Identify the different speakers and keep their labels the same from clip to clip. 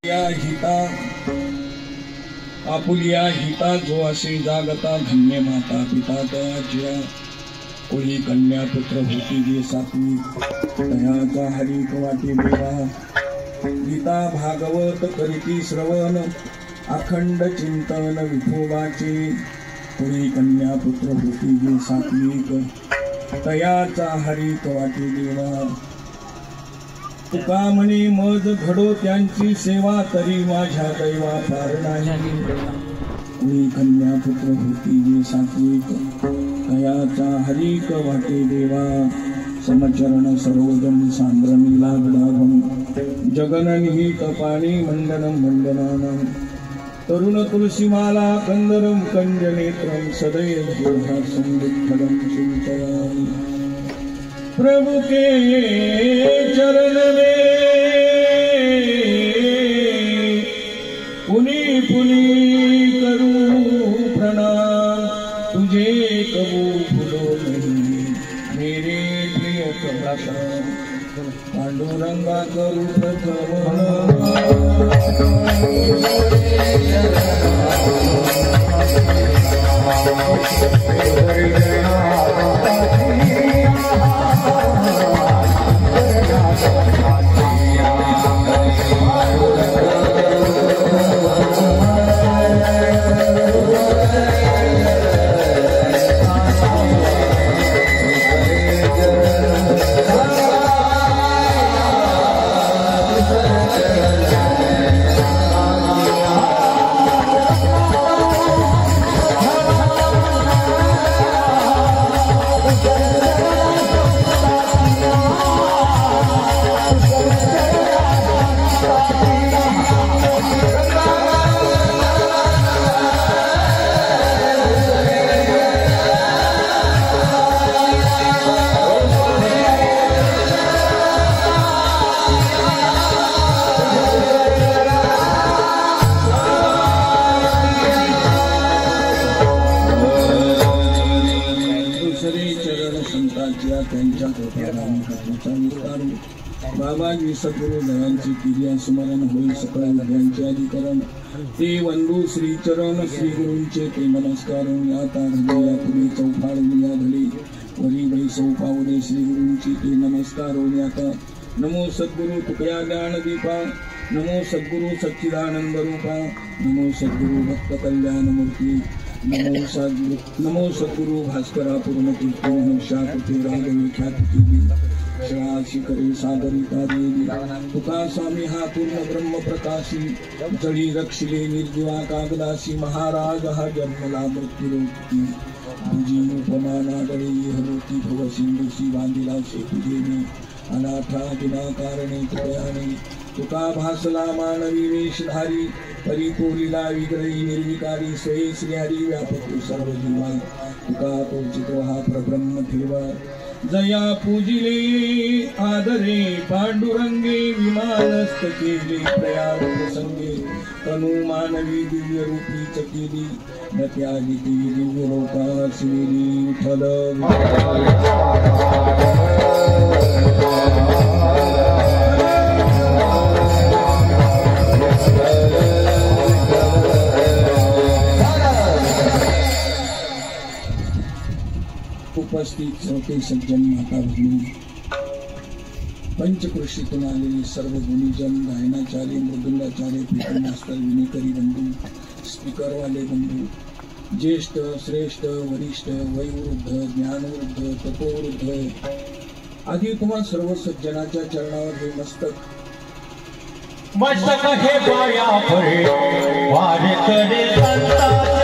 Speaker 1: हिता आपुलिया हिता जो असे जागता धन्य माता पिता तयाच्या कोणी कन्या पुत्र होती जे सात्विक तयाचा हरिक वाटे देवा गीता भागवत करीती श्रवण अखंड चिंतन विठोबाचे कोणी कन्या पुत्र होती जे सात्विक तयाचा हरिक वाटे देवा तुका म्हणे मज घडो त्यांची सेवा तरी माझ्या दैवा फार नाही मी कन्या पुत्र होती जे सात्विक तयाचा हरिक वाटे देवा समचरण सरोजम सांद्रमी लागडाभम जगननिहित पाणी मंडनम मंडनानं तरुण तुलसीमाला कंदरम कंजनेत्रम सदैव जोहासं विठ्ठलं चिंतयामि प्रभु के चरण में पुनि पुनि करूं प्रणाम तुझे कबू भूलो नहीं मेरे प्रिय प्रभु पांडुरंगा करू प्रथम बाबाजी सद्गुरु दयांची क्रिया स्मरण होई सकळ विद्यांचे अधिकरण ते वंदू श्री चरण श्री गुरूंचे ते नमस्कारून आता हृदया पुरी चौफाळ मिया धले वरी वै सौपावले श्री गुरूंची ते नमस्कारून आता नमो सद्गुरु तुकया ज्ञान दीपा नमो सद्गुरु सच्चिदानंद रूपा नमो सद्गुरु भक्त कल्याण मूर्ती नमो सद्गुरु भास्करा पूर्ण कीर्तन शाकुते रागवी ख्याती शिखरे सागरिका देवी तुका स्वामी हा पूर्ण ब्रह्म प्रकाशी जळी रक्षिले निर्जीवा कागदासी महाराज हा जन्मला मृत्यूरोक्ती तुझी उपमाना गळे हरोती भव सिंधुसी बांधिला शेतू देवी अनाथा विनाकारणे कृपयाने तुका भासला मानवी वेशधारी परिपूरिला विग्रही निर्विकारी स्वये श्रीहरी व्यापक सर्व जीवा तुका तो चितो हा परब्रह्म ठेवा जया पूजिले आदरे पांडुरंगे विमानस्थ केले प्रयाग प्रसंगे तनु मानवी दिव्य रूपी चकेली न त्यागी दिव्य लोका शिवेली विठ्ठल उपस्थित श्रोते सज्जन माता भगिनी पंचकृषीतून आलेले सर्व गुणीजन गायनाचार्य मृदुंगाचार्य पीठन मास्तर विनेकरी बंधू स्पीकरवाले बंधू ज्येष्ठ श्रेष्ठ वरिष्ठ वयोवृद्ध ज्ञानवृद्ध तपोवृद्ध आदी तुम्हा सर्व सज्जनाच्या चरणावर हे मस्तक
Speaker 2: हे पाया पडे वारे करे संताच्या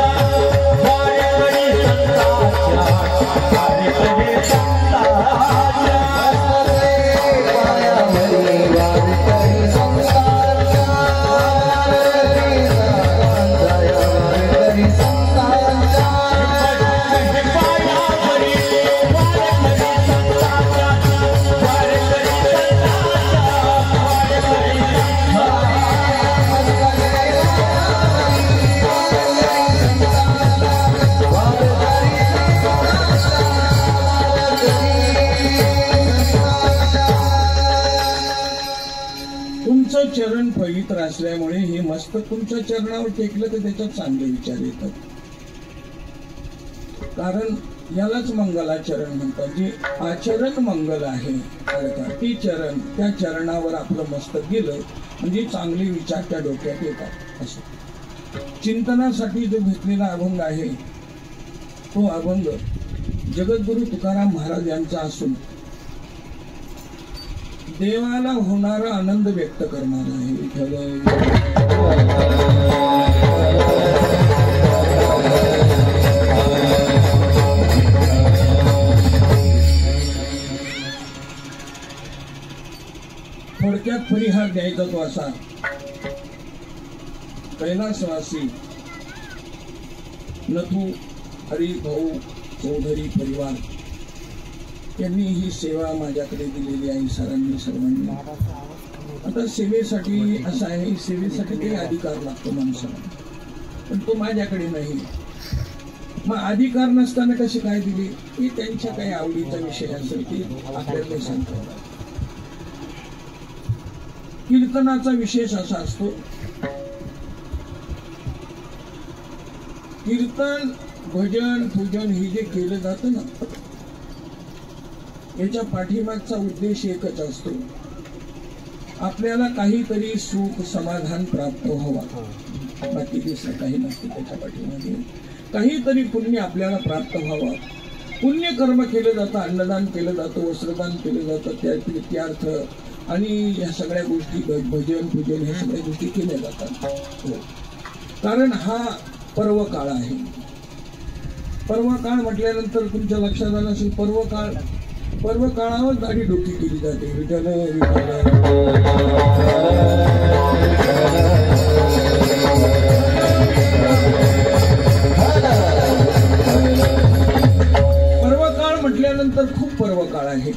Speaker 2: वारे करे संताच्या वारे करे संताच्या पाया पडे वारे करे संताच्या वारे करे संताच्या हे पाया पडे वारे करे संताच्या वारे करे संताच्या वारे करे
Speaker 3: Thank you.
Speaker 1: पवित्र असल्यामुळे हे मस्तक तुमच्या चरणावर टेकलं तर त्याच्यात चांगले विचार येतात. कारण यालाच मंगलाचरण म्हणतात. जे आचरण मंगल आहे अर्थात ती चरण, त्या चरणावर आपलं मस्तक गेलं म्हणजे चांगले विचार त्या डोक्यात येतात. असं चिंतनासाठी जो घेतलेला अभंग आहे तो अभंग जगद्गुरु तुकाराम महाराज यांचा असून देवाला होणारा आनंद व्यक्त करणारा आहे. थोडक्यात परिहार द्यायचा तो असा, कैलासवासी नथू हरिभाऊ चौधरी परिवार यांनी ही सेवा माझ्याकडे दिलेली आहे सर्वांनी. आता सेवेसाठी असं आहे, सेवेसाठी काही अधिकार लागतो माणसाला, पण तो माझ्याकडे नाही. मग अधिकार नसताना कसे काय दिले हे त्यांच्या काही आवडीचा विषय असेल की आपल्याला सांगतात. कीर्तनाचा विशेष असा असतो, कीर्तन भजन पूजन हे जे केलं जातं ना याच्या पाठीमागचा उद्देश एकच असतो, आपल्याला काहीतरी सुख समाधान प्राप्त व्हावा. बाकी दुसरं काही नसतं त्याच्या पाठीमागे. काहीतरी पुण्य आपल्याला प्राप्त व्हावा. पुण्य कर्म केलं जातं, अन्नदान केलं जातं, वस्त्रदान केलं जातं, त्या प्रीत्यर्थ आणि या सगळ्या गोष्टी भजन पूजन ह्या सगळ्या गोष्टी केल्या जातात. कारण हा पर्व काळ आहे. पर्व काळ म्हटल्यानंतर तुमच्या लक्षात आलं असेल, पर्व काळावर दाढी डोकी केली जाते. पर्व काळ म्हटल्यानंतर खूप पर्व काळ आहे.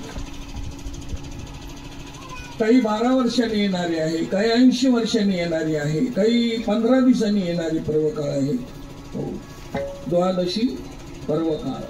Speaker 1: काही 12 वर्षांनी येणारी आहे, काही 80 वर्षांनी येणारी आहे, काही 15 दिवसांनी येणारी पर्व काळ आहे. द्वादशी पर्व काळ.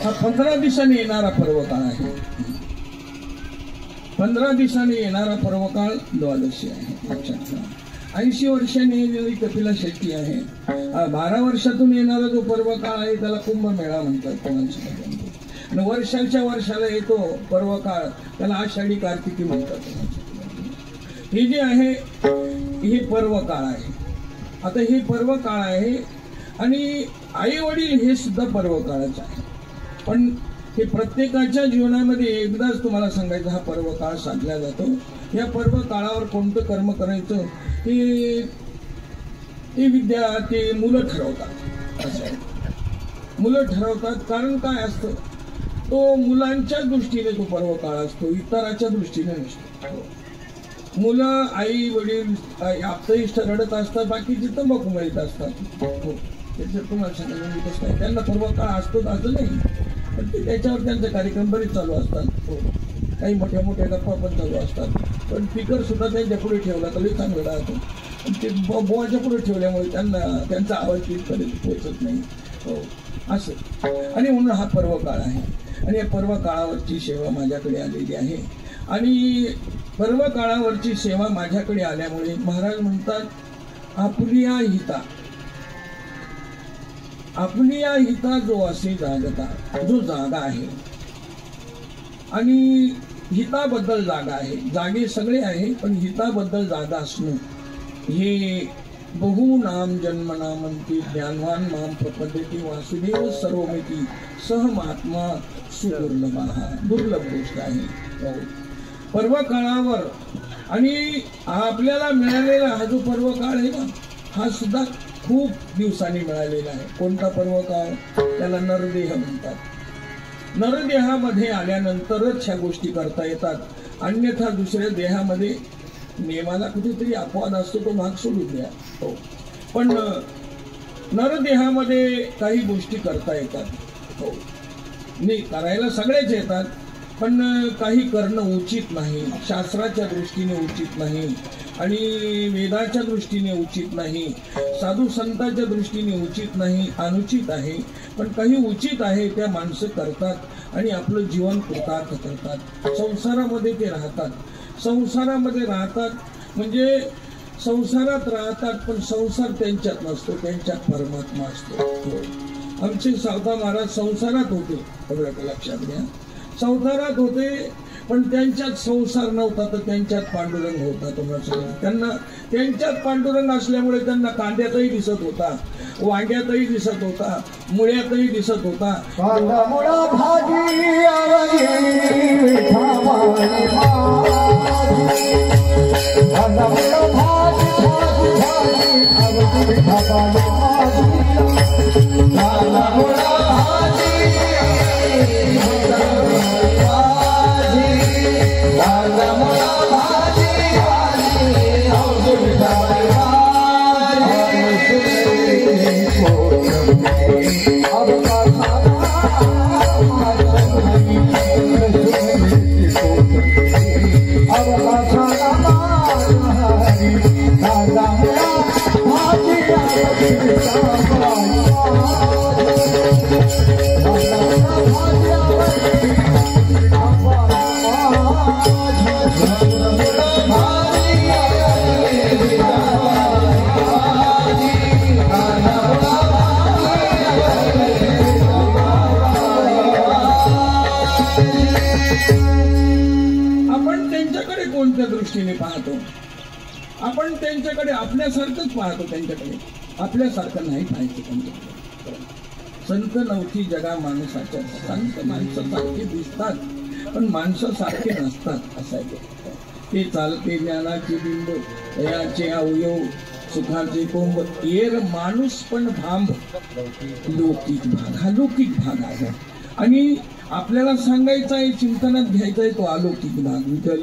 Speaker 1: हा 15 दिवसांनी येणारा पर्व काळ आहे. 15 दिवसांनी येणारा पर्व काळ द्वादशी आहे. लक्षात घ्या. 80 वर्षांनी येणारी कपिला शेट्टी आहे. 12 वर्षातून येणारा जो पर्व काळ आहे त्याला कुंभमेळा म्हणतात. आणि वर्षाला येतो पर्व काळ त्याला आषाढी कार्तिकी म्हणतात. हे जे आहे हे पर्व काळ आहे. आता हे पर्व काळ आहे आणि आई वडील हे सुद्धा पर्व काळच आहे. पण हे प्रत्येकाच्या जीवनामध्ये एकदाच तुम्हाला सांगायचं, हा पर्व काळ साधला जातो. या पर्व काळावर कोणतं कर्म करायचं ते मुलं ठरवतात. असं आहे, मुलं ठरवतात. कारण काय असतं, तो मुलांच्या दृष्टीने तो पर्व काळ असतो, इतराच्या दृष्टीने नसतो. मुलं आई वडील आप्तइष्ट रडत असतात, बाकीचे तंबाखू मारित असतात. त्याच्यात तुम्हाला सांगायचं कसं काय, त्यांना पर्व काळ असतो असं नाही, पण ते त्याच्यावर त्यांचे कार्यक्रम बरेच चालू असतात. काही मोठ्या मोठ्या गप्पा पण चालू असतात. पण स्पीकर सुद्धा त्यांच्या पुढे ठेवला तरी चांगलं राहतो. ते बोवाच्या पुढे ठेवल्यामुळे त्यांचा आवाज तिथपर्यंत पोहोचत नाही. असं आणि म्हणून हा पर्व काळ आहे. आणि या पर्व काळावरची सेवा माझ्याकडे आलेली आहे. आणि पर्व काळावरची सेवा माझ्याकडे आल्यामुळे महाराज म्हणतात, आपलिया हिता जो असे जागता, जो जागा आहे आणि हिताबद्दल जागा आहे. जागे सगळे आहे पण हिताबद्दल जागा असणं हे बहु नाम जन्म नामंती ज्ञानवान माम प्रपद्यते वासुदेव सर्वमिती सह महात्मा सुदुर्लभ दुर्लभ गोष्ट आहे. पर्व काळावर आणि आपल्याला मिळालेला हा जो पर्व काळ आहे ना, हा सुद्धा खूप दिवसांनी मिळालेला आहे. कोणता पर्व काळ? त्याला नरदेह म्हणतात. नरदेहामध्ये आल्यानंतरच ह्या गोष्टी करता येतात, अन्यथा दुसऱ्या देहामध्ये नेमाला कुठेतरी अपवाद असतो, तो भाग सोडून द्या. हो, पण नरदेहामध्ये काही गोष्टी करता येतात. हो, नाही करायला सगळेच येतात, पण काही करणं उचित नाही, शास्त्राच्या दृष्टीने उचित नाही आणि वेदाच्या दृष्टीने उचित नाही, साधू संतांच्या दृष्टीने उचित नाही, अनुचित आहे. पण काही उचित आहे त्या माणसं करतात आणि आपलं जीवन कृतार्थ करतात. संसारामध्ये ते राहतात. संसारामध्ये राहतात म्हणजे संसारात राहतात, पण संसार त्यांच्यात नसतो, त्यांच्यात परमात्मा असतो. आमचे सावता महाराज संसारात होते, एवढं लक्षात घ्या. संसारात होते, पण त्यांच्यात संसार नव्हता, तर त्यांच्यात पांडुरंग होता. तुम्हाला त्यांना त्यांच्यात पांडुरंग असल्यामुळे त्यांना कांद्यातही दिसत होता, वांग्यातही दिसत होता, मुळ्यातही दिसत होता. दृष्टीने पाहतो आपण, त्यांच्याकडे आपल्यासारखंच पाहतो. त्यांच्याकडे आपल्यासारखं नाही पाहायचं. त्यांच्याकडे संत नवथी जगा माणसाच्या. संत माणसासारखे दिसतात, पण माणसासारखे नसतात. असं आहे ते. चालते ज्ञानाचे बिंब, दयाचे अवयव, सुखाचे कोंब, येर माणूस पण भांब. लौकिक भाग, हा लौकिक भाग आहे. आणि आपल्याला सांगायचा आहे, चिंतनात घ्यायचा आहे तो अलौकिक भाग. विठ्ठल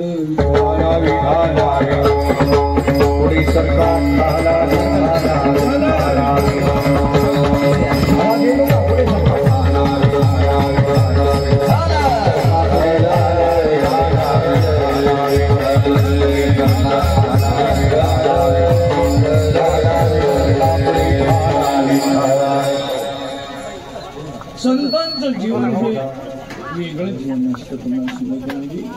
Speaker 1: संतांचं जीवन हे वेगळं जीवन असतं. तुम्हाला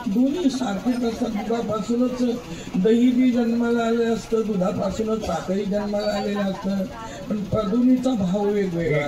Speaker 1: दोन्ही सारखेच असतात. दुधापासूनच दही बी जन्माला आलेलं असतं, दुधापासूनच साखरही जन्माला आलेलं असतं, पण प्रदुनीचा भाव वेगवेगळा.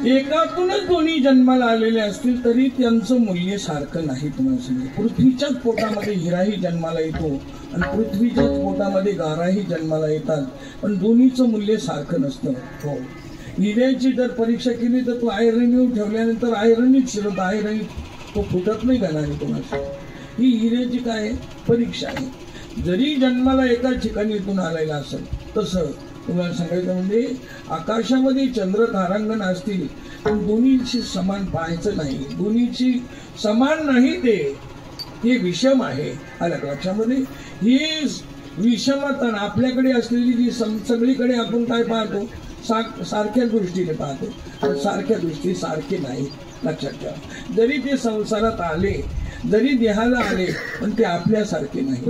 Speaker 1: एकातूनच दोन्ही जन्माला आलेले असतील तरी त्यांचं मूल्य सारखं नाही. तुम्हाला सांगितलं, पृथ्वीच्याच पोटामध्ये हिराही जन्माला येतो आणि पृथ्वीच्याच पोटामध्ये गाराही जन्माला येतात, पण दोन्हीचं मूल्य सारखं नसतं. हो, हिऱ्याची जर परीक्षा केली तर तू आयरणी ठेवल्यानंतर आयरनीच शिरत आयरणी तो फुटत नाही का नाही कोणाशी. ही हिऱ्याची काय परीक्षा आहे. जरी जन्माला एका ठिकाणीतून आलेला असेल तसं तुम्हाला सांगायचं म्हणजे आकाशामध्ये चंद्र तारांगण असतील पण दोन्हीची समान पाहायचं नाही. दोन्हीची समान नाही ते विषम आहे. आल्या लक्षामध्ये ही विषमता आपल्याकडे असलेली जी सगळीकडे आपण काय पाहतो सारख्या दृष्टीने पाहतो. सारख्या दृष्टी सारखे नाही लक्षात ठेवा. जरी ते संसारात आले जरी देहाला आले पण ते आपल्यासारखे नाही.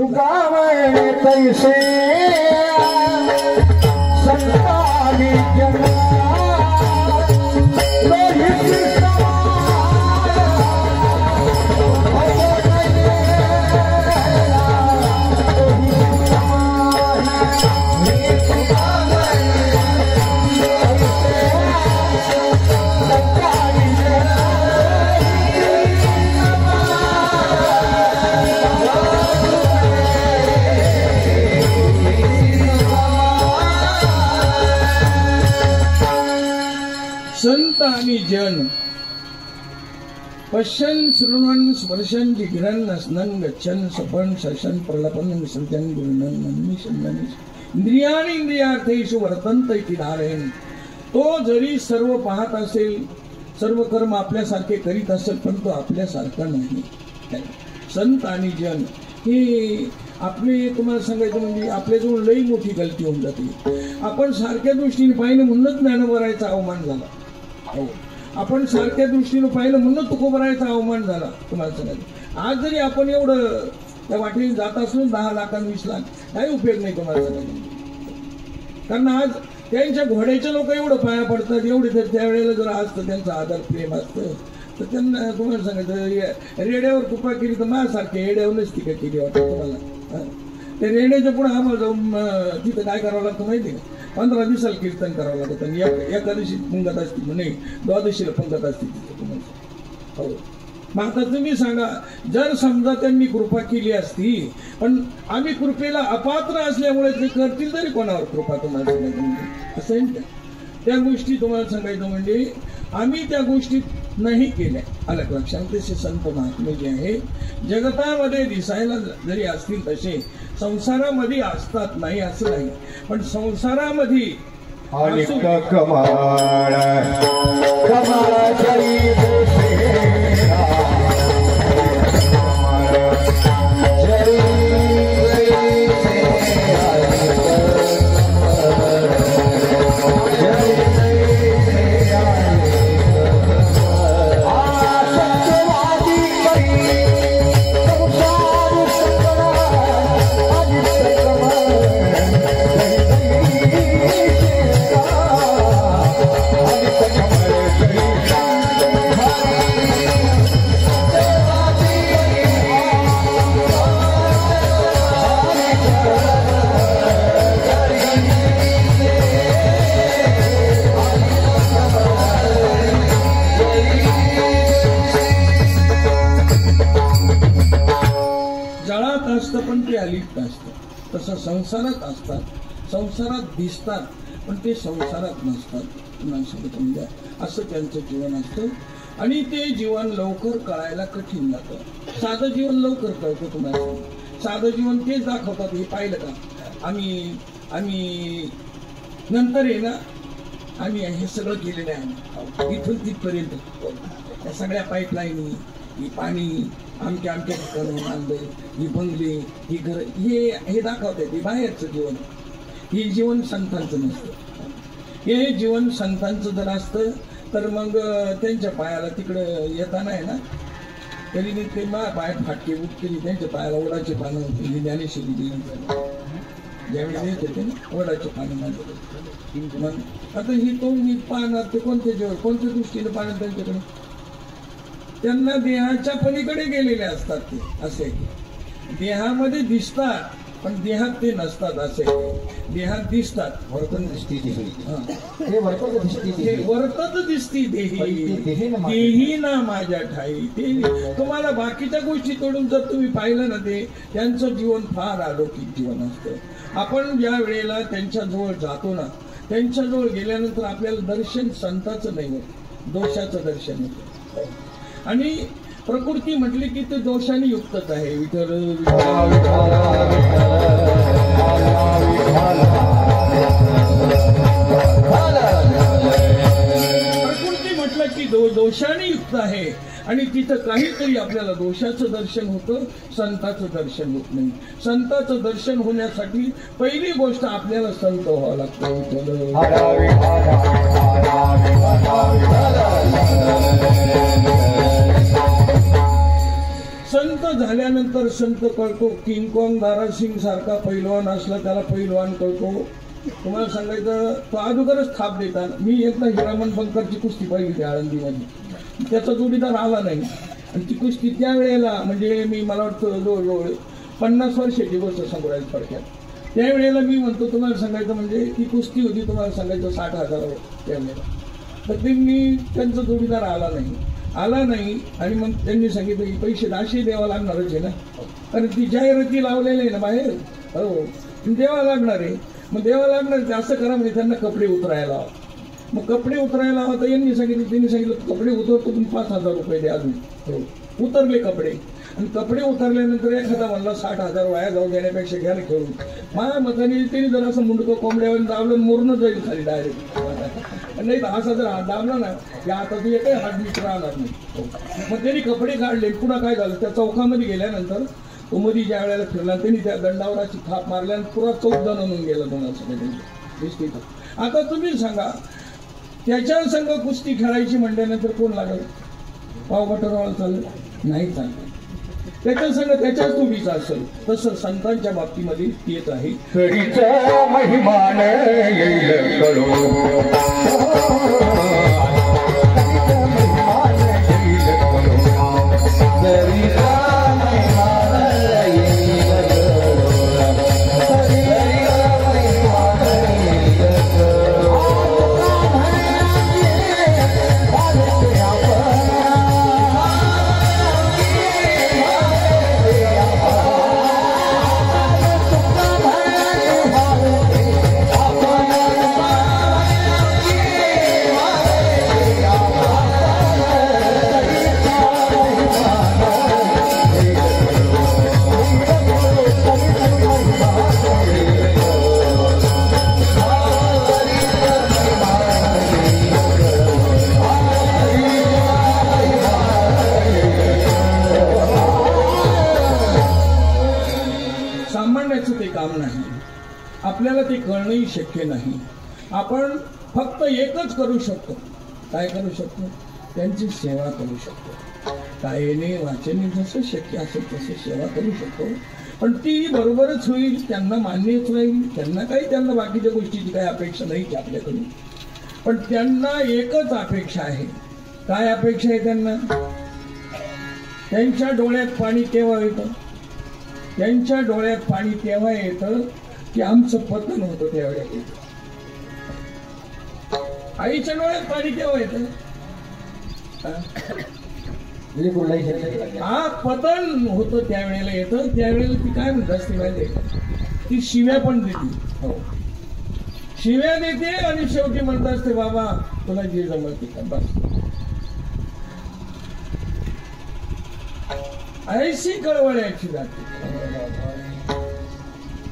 Speaker 1: संत आणि जन पश्यन शृण्वन् स्पर्शन जिघ्रन् नस्नन् गच्छन् सपन् शशन प्रलपन् विसर्जन् गुणन् मन्निशन् इंद्रियाणि इंद्रियार्थेषु वर्तन्त इति धारयन्. तो जरी सर्व पाहत असेल सर्व कर्म आपल्यासारखे करीत असेल पण तो आपल्यासारखा नाही. संत आणि जन हे आपले तुम्हाला सांगायचं म्हणजे आपल्याजवळ लई मोठी गलती होऊन जाते. आपण सारख्या दृष्टीने पाहिलं म्हणूनच ज्ञानोबरायचा अवमान झाला. हो आपण सारख्या दृष्टीने पाहिलं म्हणून तुकोबरायचा अवमान झाला. तुम्हाला सांगायचं आज जरी आपण एवढं त्या वाटेने जात असलो 10 लाख 20 लाख काही उपयोग नाही तुम्हाला सांगायचं. कारण आज त्यांच्या घोड्याचे लोक एवढं पाया पडतात एवढे तर त्यावेळेला जर असतं त्यांचं आदर प्रेम असतं तर त्यांना तुम्हाला सांगायचं रेड्यावर कृपा केली तर माझ्यासारखे रेड्यावरच टीका केली वाटतं तुम्हाला. त्या रेड्याच्या पुढे आम्हाला जाऊन तिथं काय करावं लागतं माहिती का 15 दिवसाला कीर्तन करावं लागतं. आणि एकादशी पंगत असते नाही द्वादशीला पंगत असते तिथे तुम्हाला. हो मग आता तुम्ही सांगा जर समजा त्यांनी कृपा केली असती पण आम्ही कृपेला अपात्र असल्यामुळे ते करतील तरी कोणावर कृपा तुम्हाला सांगायचं म्हणजे असं आहे. त्या गोष्टी तुम्हाला सांगायचं म्हणजे आम्ही त्या गोष्टी नाही केल्या. अलग लक्षात तसे संत महात्मे जे आहे जगतामध्ये दिसायला जरी असतील तसे संसारामध्ये असतात नाही असं नाही पण संसारामध्ये पण ते अलिप्त असतात तसं संसारात असतात. संसारात दिसतात पण ते संसारात नसतात. म्हणजे असं त्यांचं जीवन असतं आणि ते जीवन लवकर कळायला कठीण जातं. साधं जीवन लवकर कळतं तुम्हाला. साधं जीवन तेच दाखवतात. हे पाहिलं का आम्ही नंतर आहे ना आम्ही हे सगळं केलेलं आहे इथून तिथपर्यंत त्या सगळ्या पाईपलाईनी ही पाणी आमच्या ठिकाणून आणलंय ही बंगले ही घर हे दाखवतात. हे बाहेरचं जीवन हे जीवन संतांचं नसतं. हे जीवन संतांचं जर असतं तर मग त्यांच्या पायाला तिकडं येताना आहे ना तरी मी ते पायात फाटके उठकेली त्यांच्या पायाला ओढाचे पानं होते. ही ज्ञानेश्वरी दिली ज्यावेळी येत होते ना ओढाचे पानं मानले. मग आता ही तो मी पाहणार ते कोणत्या दृष्टीने पाहणार त्यांच्याकडे त्यांना देहाच्या पलीकडे गेलेले असतात. ते असे देहामध्ये दिसतात पण देहात ते नसतात. असे देहात दिसतात
Speaker 2: वर्तन दिसती
Speaker 1: वर्तत दिसती देही ना माझ्या ठाई. ते तुम्हाला बाकीच्या गोष्टी तोडून जर तुम्ही पाहिलं ना ते त्यांचं जीवन फार अलौकिक जीवन असतं. आपण ज्या वेळेला त्यांच्या जवळ जातो ना त्यांच्याजवळ गेल्यानंतर आपल्याला दर्शन संताचं नाही होत, दोषाचं दर्शन होतं. आणि प्रकृती म्हटली की ते दोषाने युक्तच आहे. विठ्ठल प्रकृती म्हटलं की दोषाने युक्त आहे आणि तिथं काहीतरी आपल्याला दोषाचं दर्शन होतं, संताचं दर्शन होत नाही. संताचं दर्शन होण्यासाठी पहिली गोष्ट आपल्याला संत व्हावं लागतं. संत झाल्यानंतर संत कळतो. किंग कॉंग दारासिंग सारखा पैलवान असला त्याला पैलवान कळतो. तुम्हाला सांगायचं तो अगोदरच थाप देतात. मी एकदा हिरामन बंकरची कुस्ती पाहिली होती आळंदीमध्ये. त्याचा जोडीदार आला नाही आणि ती कुस्ती त्या वेळेला म्हणजे मला वाटतं जवळजवळ 50 वर्षाची गोष्ट सांगू राहील थोडक्यात. त्यावेळेला मी म्हणतो तुम्हाला सांगायचं म्हणजे ती कुस्ती होती तुम्हाला सांगायचं 60,000 त्यावेळेला. तर ते मी त्यांचा जोडीदार आला नाही आणि मग त्यांनी सांगितलं की पैसे असे द्यावा लागणारच आहे ना, कारण ती जाहिराती लावलेली आहे ना बाहेर. हो द्यावा लागणार आहे. मग द्यावा लागणार असं करा म्हणजे त्यांना कपडे उतरायला लावा. मग कपडे उतरायला हवा तर त्यांनी सांगितलं कपडे उतरतो तुम्ही 5,000 रुपये द्या अजून. हो उतरले कपडे आणि कपडे उतरल्यानंतर एखादा म्हणला 60,000 वाया जाऊ देण्यापेक्षा घ्या ना खेळून. माझ्या मताने त्यांनी जर असं मुंडकं कोंबड्यावर दाबलं मोरणं जाईल खाली डायरेक्ट. नाही तर असा जर हात दाबला ना की आता तू काही हात मीठ राहणार नाही. मग त्यांनी कपडे काढले. पुन्हा काय झालं त्या चौकामध्ये गेल्यानंतर तो मध्ये ज्या वेळेला फिरला त्यांनी त्या दंडावर अशी थाप मारल्या आणि पुरा चौक बनवून गेला तुम्हाला. आता तुम्ही सांगा त्याच्या संघ कुस्ती खेळायची म्हणल्यानंतर कोण लागल? पावगटरवाला चालेल? नाही चालेल. त्याच्या संघ त्याच्याच तुम्हीच असेल. तसं संतांच्या बाबतीमध्ये येत आहे.
Speaker 2: महिमान येईल
Speaker 1: आपल्याला ते कळणंही शक्य नाही. आपण फक्त एकच करू शकतो. काय करू शकतो? त्यांची सेवा करू शकतो. कायेने वाचेने जसं शक्य असेल तसं सेवा करू शकतो. पण ती बरोबरच होईल, त्यांना मान्यच राहील. त्यांना बाकीच्या गोष्टीची काही अपेक्षा नाही आपल्याकडून. पण त्यांना एकच अपेक्षा आहे. काय अपेक्षा आहे त्यांना? त्यांच्या डोळ्यात पाणी केव्हा येतं? त्यांच्या डोळ्यात पाणी तेव्हा येतं की आमचं पतन होतं त्यावेळेला. आईच्या डोळ्यात पाणी केव्हा येतं? हा पतन होतं त्यावेळेला येतं. त्यावेळेला ती काय म्हणत असते माहिती आहे? ती शिव्या पण देते. हो शिव्या देते आणि शेवटी म्हणत असते बाबा तुला जे जमते का बस. ऐशी कळवळ्याची जाते.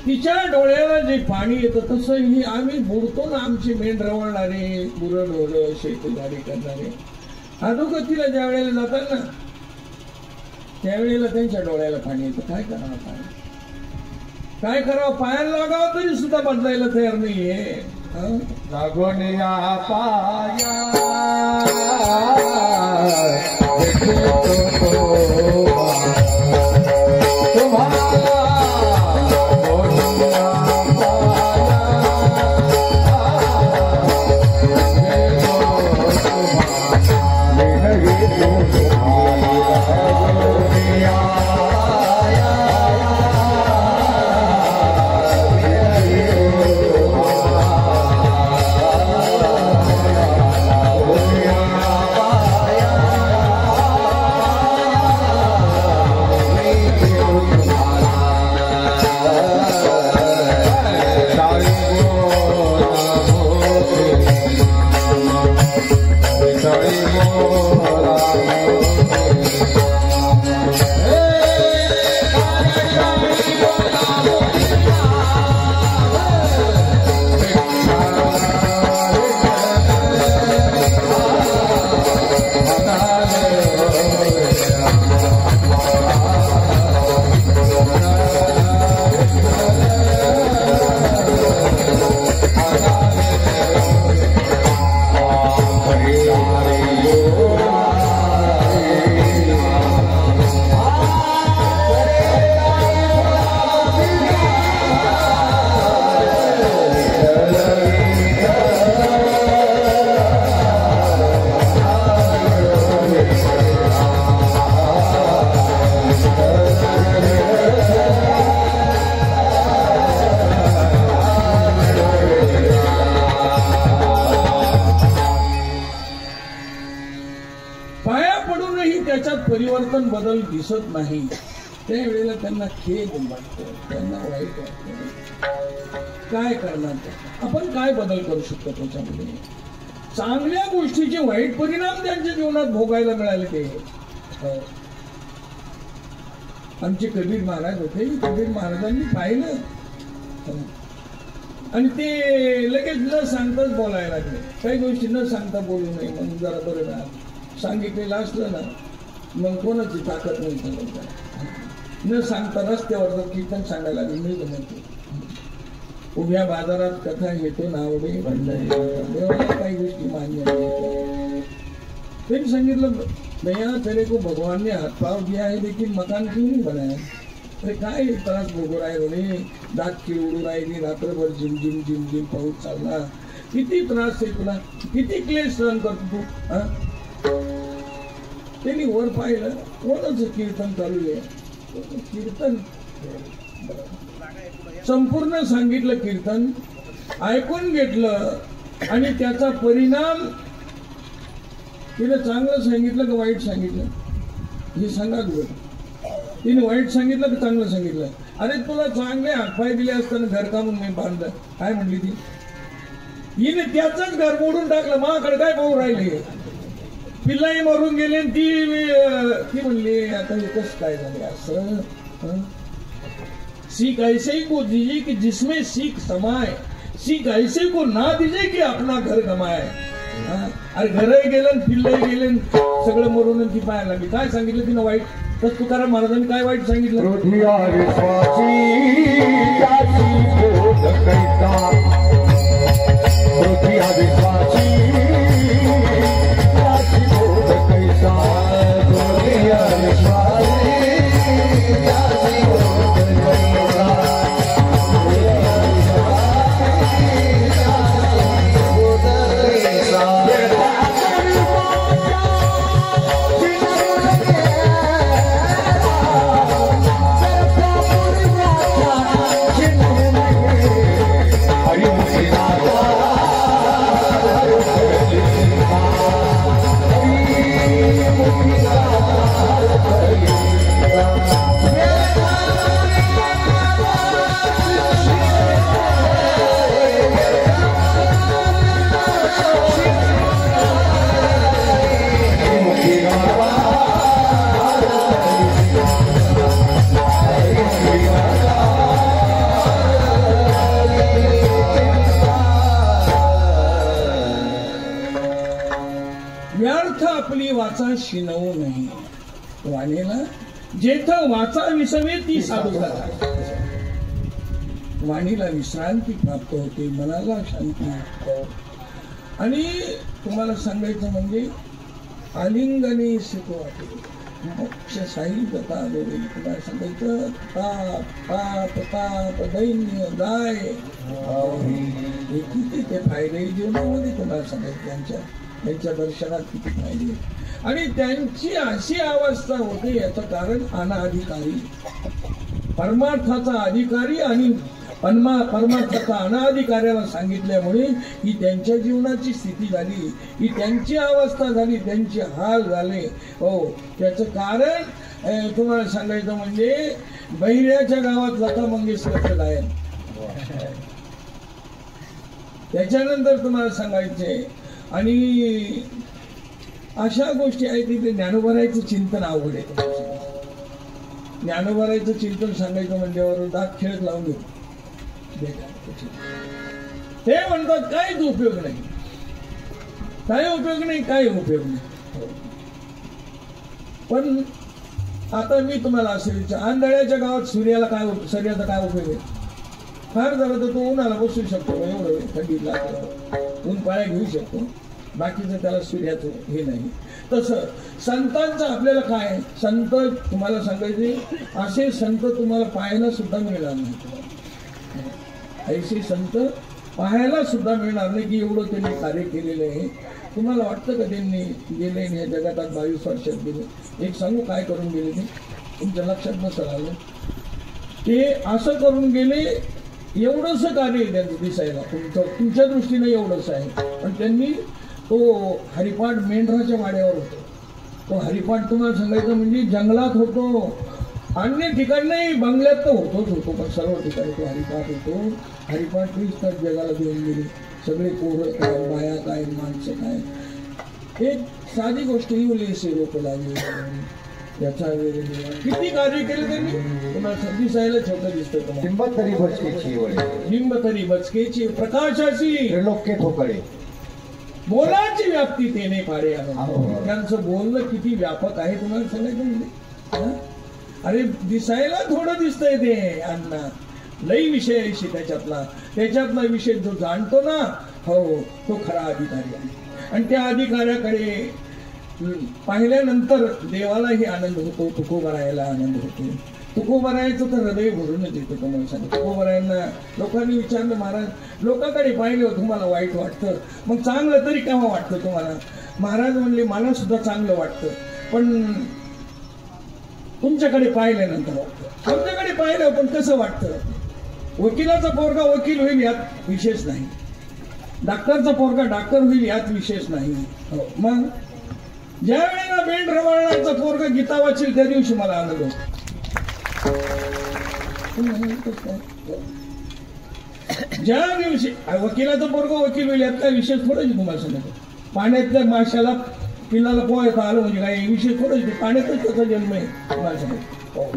Speaker 1: तिच्या डोळ्याला जे पाणी येतं तसं ही आम्ही बुडतो ना. आमची मेंढ रवळणारे गुरं ढोरं शेतीवाडी करणारे अधोगतीला ज्या वेळेला जातात ना त्यावेळेला त्यांच्या डोळ्याला पाणी येतं. काय करावं? काय करावं? पायाला लागावं तरी सुद्धा बदलायला तयार नाहीये.
Speaker 2: लागून या पाया
Speaker 1: परिवर्तन बदल दिसत नाही त्यावेळेला त्यांना खेद वाटतो, त्यांना वाईट वाटतं. काय करणार आपण? काय बदल करू शकतो त्याच्यामध्ये? चांगल्या गोष्टीचे वाईट परिणाम त्यांच्या जीवनात भोगायला मिळाले. ते आमचे कबीर महाराज होते. कबीर महाराजांनी पाहिलं आणि ते लगेच न सांगताच बोलायला लागले. काही गोष्टी न सांगता बोलू नये म्हणून जरा बरं ना सांगितलेलं असलं ना मग कोणाची ताकद नाही चालत. न सांगता रस्त्यावर जर कीर्तन सांगायला लागेल मी म्हणते उभ्या बाजारात कथा घेतो नावडे देवाला काही गोष्टी मान्य नाही. त्यांनी सांगितलं भैया तेरे को भगवान ने हाथ पाव दिया है लेकिन मकान क्यों नहीं बनाया? अरे काय त्रास भोगू राहिले, दात की उडू राहिली, रात्रभर जिम जिम जिम जिम पाऊस चालला, किती त्रास आहे तुला, किती क्लेश सहन करतो तू. त्यांनी वर पाहिलं कोणाचं कीर्तन चालू आहे. कीर्तन संपूर्ण सांगितलं, कीर्तन ऐकून घेतलं आणि त्याचा परिणाम तिने चांगलं सांगितलं का वाईट सांगितलं हे सांगा तू. तिने वाईट सांगितलं का चांगलं सांगितलं? अरे तुला चांगले हातपाय दिले असताना घर काढून मी बांधलं. काय म्हणली ती? हिने त्याचंच घर मोडून टाकलं. माझ्याकडे काय पाहू राहिले, पिल्लाही मरून गेले. ती म्हणली आता हे कसं काय झाले असं. सीख ऐसे ही को दीजिए कि जिसमें सीख समाए, सीख ऐसे को ना दीजिए कि अपना घर गमाए. अरे घरही गेलं, पिल्लही गेले, सगळं मरून ती पाहायला लागली. काय सांगितलं तिनं वाईट? तर तुकाराम महाराजांनी काय वाईट सांगितलं? आपली वाचा शिनवू नाही. वाणीला जेथं वाचा विसवे ती साधुता. वाणीला विश्रांती प्राप्त होते, मनाला शांती होते. आणि तुम्हाला सांगायचं म्हणजे आलिंगने सुख वाटे मोक्ष साई गता दोरे. तुम्हाला सांगायचं ताप ताप ताप दैन्य दाय हे किती ते फायदे जीवनामध्ये तुम्हाला सांगायचं. त्यांच्या दर्शनात किती फायदे. आणि त्यांची अशी अवस्था होते याचं कारण अनाधिकारी, परमार्थाचा अधिकारी आणि परमार्थाचा अनाधिकाऱ्याला सांगितल्यामुळे ही त्यांच्या जीवनाची स्थिती झाली, ही त्यांची अवस्था झाली, त्यांचे हाल झाले. हो, त्याचं कारण तुम्हाला सांगायचं म्हणजे बहिऱ्याच्या गावात लता मंगेशकरचं गायन. त्याच्यानंतर तुम्हाला सांगायचंय आणि अशा गोष्टी आहेत की ते ज्ञानोबारायचं चिंतन अवघड आहे. ज्ञानोबारायचं चिंतन सांगायचं म्हणल्यावर दात खेळत लावून घेऊ. ते म्हणतात काहीच उपयोग नाही, काय उपयोग नाही, काय उपयोग नाही. पण आता मी तुम्हाला असं विचार, आंधळ्याच्या गावात सूर्याचा काय उपयोग आहे? फार जरा तर तो उन्हाला बसू शकतो, एवढं थंडीला ऊन पाया घेऊ शकतो, बाकीचं त्याला सूर्याचं हे नाही. तसं संतांचं आपल्याला काय, संत तुम्हाला सांगायचे असे संत तुम्हाला पाहायला सुद्धा मिळणार नाही. ऐसे संत पाहायला सुद्धा मिळणार नाही की एवढं त्यांनी कार्य केलेलं आहे. तुम्हाला वाटतं का त्यांनी गेले या जगात 22 वर्षात गेले? एक सांगू काय करून गेले ते तुमच्या लक्षात नसेल आलं. ते असं करून गेले, एवढंच कार्य आहे त्यांचं दिसायला, तुमच्या दृष्टीने एवढंच आहे. पण त्यांनी तो हरिपाठ मेंढराच्या वाड्यावर होतो. तो हरिपाठ तुम्हाला सांगायचं म्हणजे जंगलात होतो, अन्य ठिकाणी नाही, बंगल्यात तर होतो, पण सर्व ठिकाणी तो हरिपाठ होतो. हरिपाठ 30 तास जगाला देऊन गेले. सगळे पोरं काय, बाया काय, माणसं काय. एक साधी गोष्ट ही लोक लागले, याचा किती कार्य केले त्यांनी. तुम्हाला दिसायला छोटं दिसतं. लिंबतरी बचकेची प्रकाशाची
Speaker 2: त्रिलोक्य ठोकळे,
Speaker 1: बोलाची व्याप्ती तेने पाडे. त्यांचं बोलणं किती व्यापक आहे तुम्हाला सांगायचं म्हणजे. अरे दिसायला थोडं दिसतंय ते अण्णा, लई विषय आहे त्याच्यातला विषय जो जाणतो ना, हो तो खरा अधिकारी आहे. आणि त्या अधिकाऱ्याकडे पाहिल्यानंतर देवालाही आनंद होतो, तुकोबारायला आनंद होतो. तुकोबारायचं तर हृदय भरूनच येतं. तुम्हाला सांगतो, तुकोबारायांना लोकांनी विचारलं, महाराज लोकांकडे पाहिलं तुम्हाला वाईट वाटतं, मग चांगलं तरी केव्हा वाटतं तुम्हाला? महाराज म्हणले मला सुद्धा चांगलं वाटतं, पण तुमच्याकडे पाहिल्यानंतर वाटतं. आमच्याकडे पाहिलं पण कसं वाटतं? वकिलाचा पोरगा वकील होईल यात विशेष नाही, डॉक्टरचा पोरगा डॉक्टर होईल यात विशेष नाही. मग ज्या वेळेला मेंढरवाळाचा पोरगा गीता वाचेल त्या दिवशी मला आनंद होतो. ज्या दिवशी वकिलाचा पोरगा वकील होईल यात काय विशेष थोडंच तुम्हाला सांगतो. पाण्यातल्या माशाला पिल्लाला पोहायचं आलं म्हणजे काय विशेष थोडंच, पाण्यातच त्याचा जन्म आहे तुम्हाला सांगतो,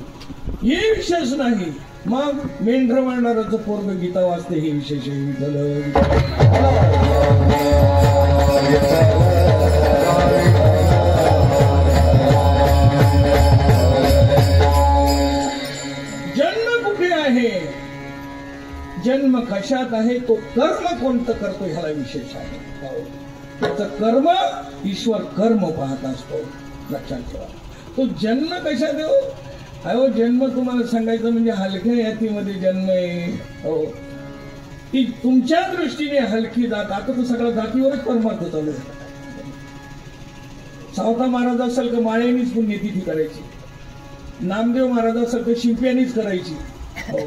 Speaker 1: हे विशेष नाही. मग मेंढर वाळणाराचं पोरग गीता वाचते हे विशेष आहे. जन्म कुठे आहे, जन्म कशात आहे, तो कर्म कोणतं करतो ह्याला विशेष आहे. त्याचं कर्म ईश्वर कर्म पाहत असतो, लक्षात ठेवा. तो जन्म कशात देऊ? अहो जन्म तुम्हाला सांगायचं म्हणजे हलक्या यातीमध्ये जन्म आहे. हो ती तुमच्या दृष्टीने हलकी जात. आता तर सगळ्या जातीवरच परमार्थ चालू आहे. सावता महाराज असेल का माळेनीच पुण्यतिथी करायची, नामदेव महाराज असेल का शिंप्यानीच करायची, हो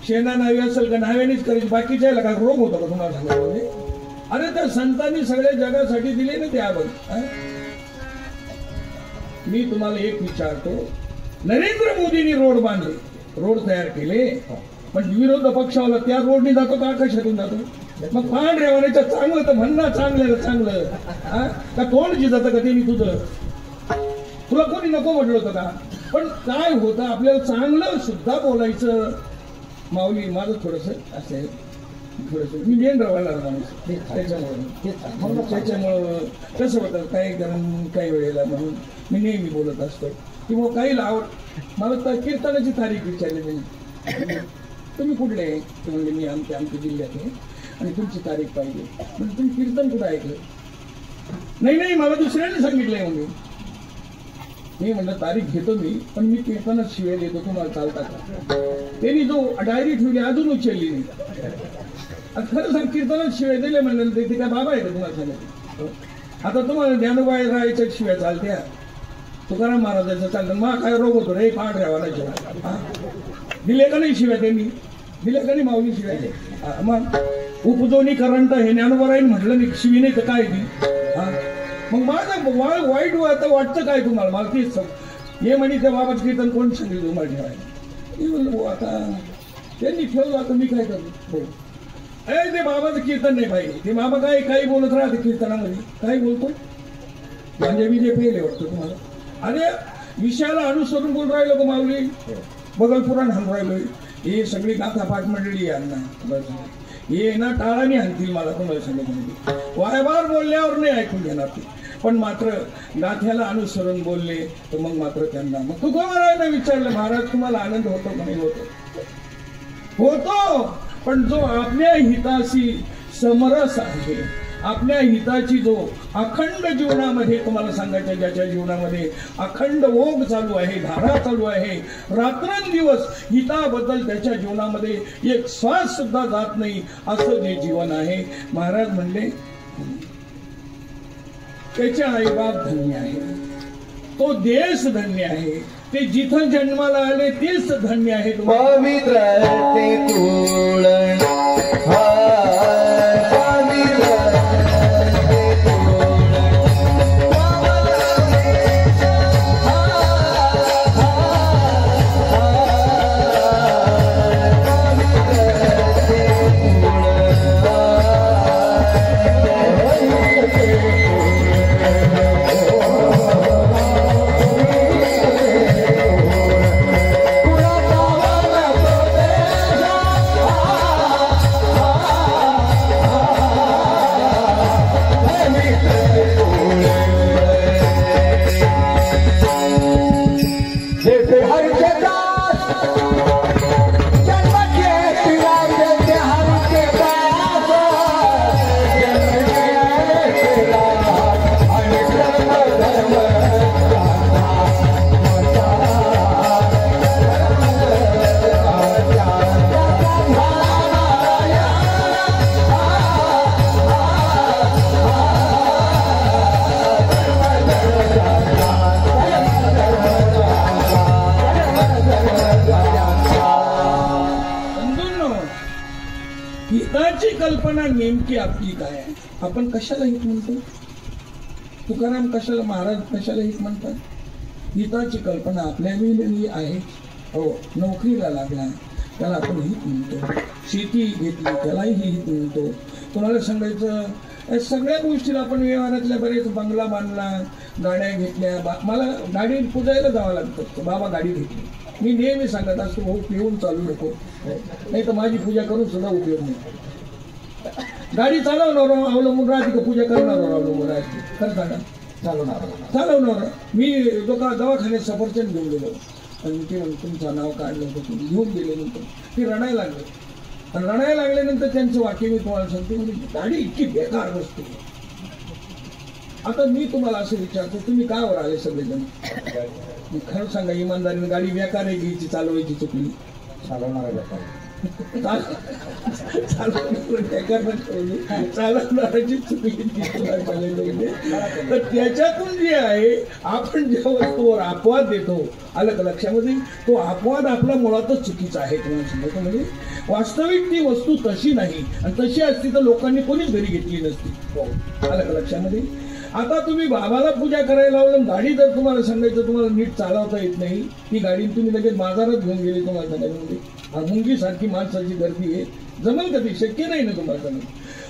Speaker 1: शेणा नावी असेल का नाव्यानीच करायची. बाकीच्या का रोग होता का तुम्हाला सांगायचं? अरे त्या संतांनी सगळ्या जगासाठी दिले ना ते आपण. मी तुम्हाला एक विचारतो, नरेंद्र मोदींनी रोड बांधले, रोड तयार केले, पण विरोध पक्षावाला त्या रोडने जातो का आकाशातून जातो? मग पांढ रेवाण्याचं चांगलं तर म्हणणं चांगलं का तोंड जिजातं का त्यांनी तुझं? तुला कोणी नको म्हटलं होतं का? पण काय होतं आपल्याला चांगलं सुद्धा बोलायचं. माऊली माझं थोडस असेल, थोडस मी मेंढर वाळणार माणूस, त्याच्यामुळं कसं होतं काही वेळेला म्हणून मी नेहमी बोलत असतो. किंवा काही आवड मला तर कीर्तनाची तारीख विचारली नाही, तुम्ही कुठले आहे? ते म्हणजे मी आमच्या जिल्ह्यात आहे आणि तुमची तारीख पाहिजे. म्हणजे तुम्ही कीर्तन कुठं ऐकलं? नाही मला दुसऱ्याने सांगितलंय. म्हणून मी म्हणलं तारीख घेतो मी, पण मी कीर्तनात शिवाय देतो, तुम्हाला चालता का? त्यांनी जो डायरी ठेवली अजून उचलली नाही. खरं सांग कीर्तनात शिवाय दिले म्हणलं ते काय बाबा आहे का तुम्हाला सांगितलं? आता तुम्हाला ज्ञानोबा राहायच्या शिवाय चालत्या, तुकाराम महाराजांचं चालतं. मग काय रोग होतो रे पाठ ठेवायला शिवाय दिले का नाही? शिवाय त्यांनी दिले का नाही? माऊली शिवाय मग उपजोनी करंट हे ज्ञानोबा राहील म्हटलं नाही, शिवी नाही तर काय ती. मग माझं वाईट वाटतं काय तुम्हाला? मला तेच हे म्हणे त्या बाबाचं कीर्तन कोण सांगितलं तुम्हाला ठेवायला? मी म्हणलं आता त्यांनी ठेवलं, आता मी काय करतो? ते बाबाचं कीर्तन नाही पाहिजे. ते बाबा काही बोलत राहते कीर्तनामध्ये, काय बोलतो म्हणजे मी जे पेले वाटतं तुम्हाला. अरे विषयाला अनुसरून बोल राहिलो का माऊली, बगल पुराण हाणून राहिलोय. हे सगळी गाथा पाठ मंडळी यांना बस हे ना टाळाने हाणतील मला, तुम्हाला सांगत वायबार बोलल्यावर नाही ऐकून घेणार ते. पण मात्र गाथ्याला अनुसरून बोलले तर मग मात्र त्यांना मग तुकोबारायांना विचारलं, महाराज तुम्हाला आनंद होतो का नाही? होतो. पण जो आपल्या हिताशी समरस आहे, आपल्या हिताची जो अखंड जीवनामध्ये तुम्हाला सांगायचं, ज्याच्या जीवनामध्ये अखंड ओघ चालू आहे, धारा चालू आहे, रात्रंदिवस हिताबद्दल त्याच्या जीवनामध्ये एक श्वास सुद्धा जात नाही, असं जे जीवन आहे, महाराज म्हणले त्याचे आईबाप धन्य आहे, तो देश धन्य आहे, ते जिथं जन्माला आले तेच धन्य आहे.
Speaker 2: पवित्र ते कुळ
Speaker 1: हिताची कल्पना नेमकी आपली काय आहे? आपण कशाला हित म्हणतो? तुकाराम कशाला, महाराज कशाला हित म्हणतात? हिताची कल्पना आपल्या वेळी आहे. हो, नोकरीला लागला त्याला आपण हित म्हणतो, शेती घेतली त्यालाही हित म्हणतो. तुम्हाला सांगायचं या सगळ्या गोष्टीला आपण व्यवहारातल्या बरेच बंगला बांधला, गाड्या घेतल्या. मला गाडी पुजायला जावं लागतं, बाबा गाडी घेतली. मी नेहमी सांगत असतो, भाऊ पिऊन चालू नको, नाही तर माझी पूजा करून सुद्धा उपयोग नाही. गाडी चालवणार अवलंबून राहते का पूजा करणार अवलंबून राहते? खरं सांगा, चालवणार. मी दवाखान्यात सफरचंद घेऊन गेलो आणि ते तुमचं नाव काढलं होतं, तुम्ही घेऊन गेल्यानंतर ते रडायला लागले. आणि रडायला लागल्यानंतर त्यांचं वाक्य मी तुम्हाला सांगते, म्हणजे गाडी इतकी बेकार नसते. आता मी तुम्हाला असं विचारतो, तुम्ही का वर आले सगळेजण? खरं सांगा इमानदारीने, गाडी बेकार आहे घ्यायची, चालवायची चुकली, चालवणाराची चुकली. तर त्याच्यातून जे आहे, आपण ज्या वस्तूवर अपवाद देतो, आलं का लक्षामध्ये, तो अपवाद आपला मुळातच चुकीचा आहे. तुम्हाला सांगतो म्हणजे वास्तविक ती वस्तू तशी नाही, आणि तशी असती तर लोकांनी कोणीच घरी घेतली नसती. आलं का लक्षामध्ये? आता तुम्ही बाबाला पूजा करायला लावलं, गाडी जर तुम्हाला सांगायचं तुम्हाला नीट चालवता येत नाही, ती गाडी तुम्ही लगेच बाजारात घेऊन गेली, तुम्हाला सांगायचं मुंगी सारखी माणसाची गर्दी आहे, जमेल का? ते शक्य नाही ना तुम्हाला सांगेल.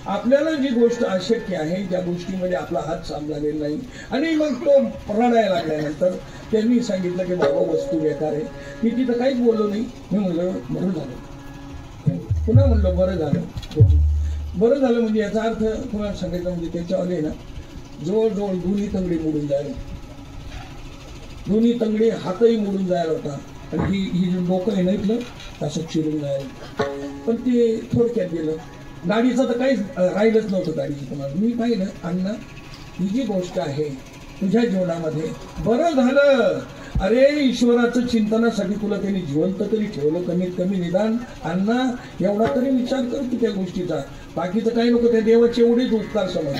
Speaker 1: आपल्याला जी गोष्ट अशक्य आहे, ज्या गोष्टीमध्ये आपला हात सामला गेला नाही, आणि मग तो रडायला लागल्यानंतर त्यांनी सांगितलं की बाबा वस्तू बेकार आहे. मी तिथं काहीच बोललो नाही. मी म्हणलं बरं झालं. पुन्हा म्हणलं बरं झालं. बरं झालं म्हणजे याचा अर्थ तुम्हाला सांगायचं म्हणजे त्याच्यावाले ना जवळजवळ दोन्ही तंगडे मोडून जायला, दोन्ही तंगडे हातही मोडून जायला होता, आणि ही जे डोकं आहे ना इथलं असं चिरून जायला. पण ते थोडक्यात गेलं. गाडीचं तर काहीच राहिलंच नव्हतं गाडीचं. तुम्हाला मी पाहिलं, अण्णा ही जी गोष्ट आहे तुझ्या जीवनामध्ये बरं झालं. अरे ईश्वराचं चिंतनासाठी तुला त्यांनी जिवंत तरी ठेवलं, कमीत कमी निदान अण्णा एवढा तरी विचार कर तू त्या गोष्टीचा. बाकीचं काही नको, त्या देवाचे एवढेच उपकार समज.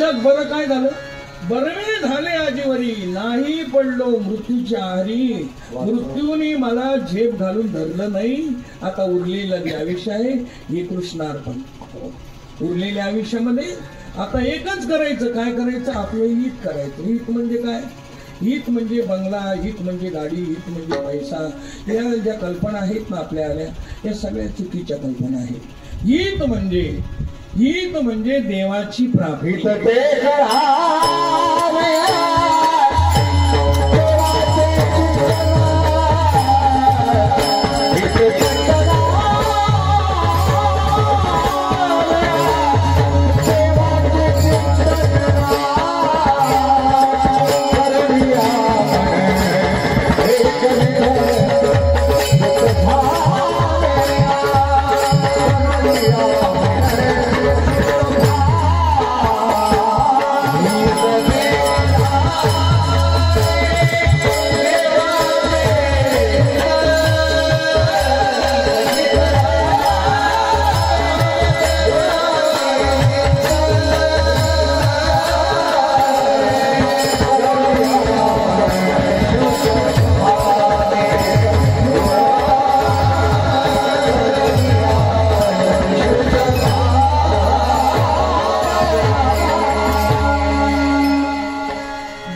Speaker 1: त्याच्यात बरं काय झालं, बरे झाले आजीवरी, नाही पडलो मृत्यूच्या आहारी, मृत्यूने मला झेप घालून धरलं नाही. आता उरलेलं आयुष्य आहे हे कृष्णार्पण. उरलेल्या आयुष्यामध्ये आता एकच करायचं. काय करायचं? आपलं हित करायचं. हित म्हणजे काय? हित म्हणजे बंगला, हित म्हणजे गाडी, हित म्हणजे पैसा. या ज्या कल्पना आहेत ना आपल्या आल्या, या सगळ्या चुकीच्या कल्पना आहेत. हित म्हणजे देवाची प्राप्ती.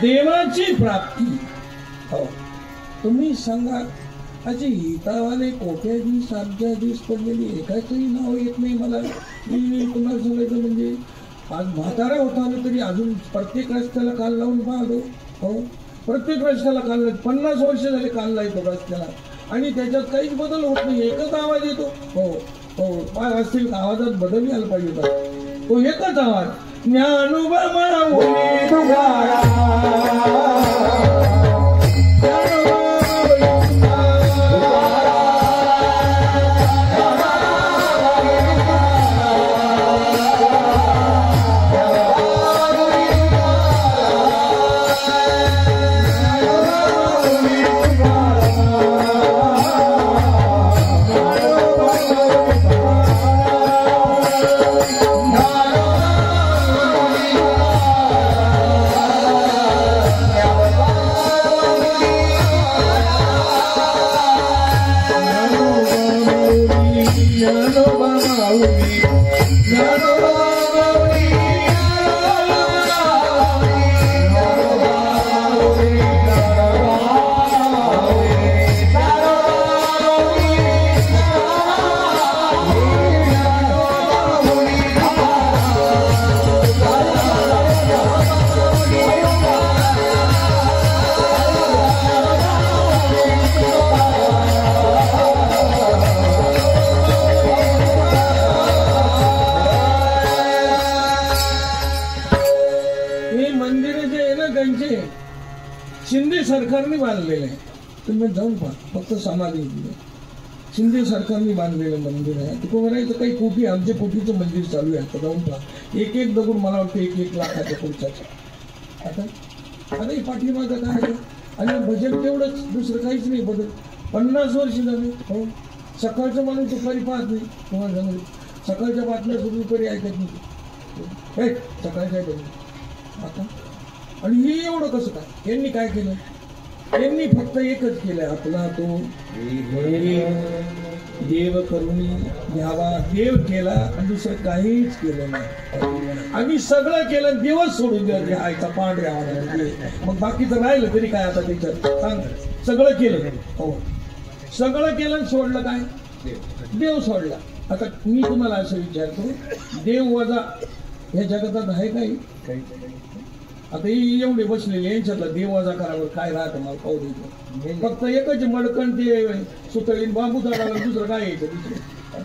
Speaker 1: देवाची प्राप्ती. हो, तुम्ही सांगा, असे हितावाले कोट्याधीश साध्याधीश पडलेली एकाचंही नाव येत नाही मला. मी तुम्हाला सांगायचं म्हणजे आज म्हातारा होता आलो तरी अजून प्रत्येक रस्त्याला काल लावून पाहतो. हो, प्रत्येक रस्त्याला काल लावतो. 50 वर्ष झाले काल लावतो रस्त्याला, आणि त्याच्यात काहीच बदल होत नाही. एकच आवाज येतो. हो हो, पाय असतील आवाजात बदल यायला पाहिजे होता. तो एकच आवाज, ज्ञानोबा माऊली तुकाराम. शिंदे सरकारने बांधलेलं आहे. तुम्ही जाऊन पहा, फक्त समाधी. शिंदे सरकारने बांधलेलं मंदिर आहे. तुका म्हणायचं काही कोटी, आमच्या कोटीचं मंदिर चालू आहे. आता जाऊन पहा, एक एक दगड मला वाटतं 1-1 लाखाच्या पुढच्याचा. आता हे पाठीमागं काय आहे, आणि भजन तेवढंच, दुसरं काहीच नाही बदल. 50 वर्ष झाले. हो, सकाळचं माणूस दुपारी पाहत नाही. तुम्हाला सांगू, सकाळच्या बातम्या दुपारी ऐकत नाही. सकाळच्या आता, आणि हे एवढं कसं काय? यांनी काय केलं? यांनी फक्त एकच केलं, आपला तो देव करुणी घ्यावा. देव केला आणि दुसरं काहीच केलं नाही. आम्ही सगळं केलं, देवच सोडून द्या आयचा पांढऱ्या. मग बाकीचं राहिलं तरी काय आता त्याच्यात सांग. सगळं केलं. हो, सगळं केलं, सोडलं काय? देव सोडला. आता मी तुम्हाला असं विचारतो, देव वजा या जगतात आहे काही? आता ही एवढे बसलेले यांच्यातला देव वजा करावर काय राहतं मला पाहू द्यायचं. फक्त एकच मडकण ते सुतळीन बांबू झाडाला, दुसरं काय यायचं दुसरं,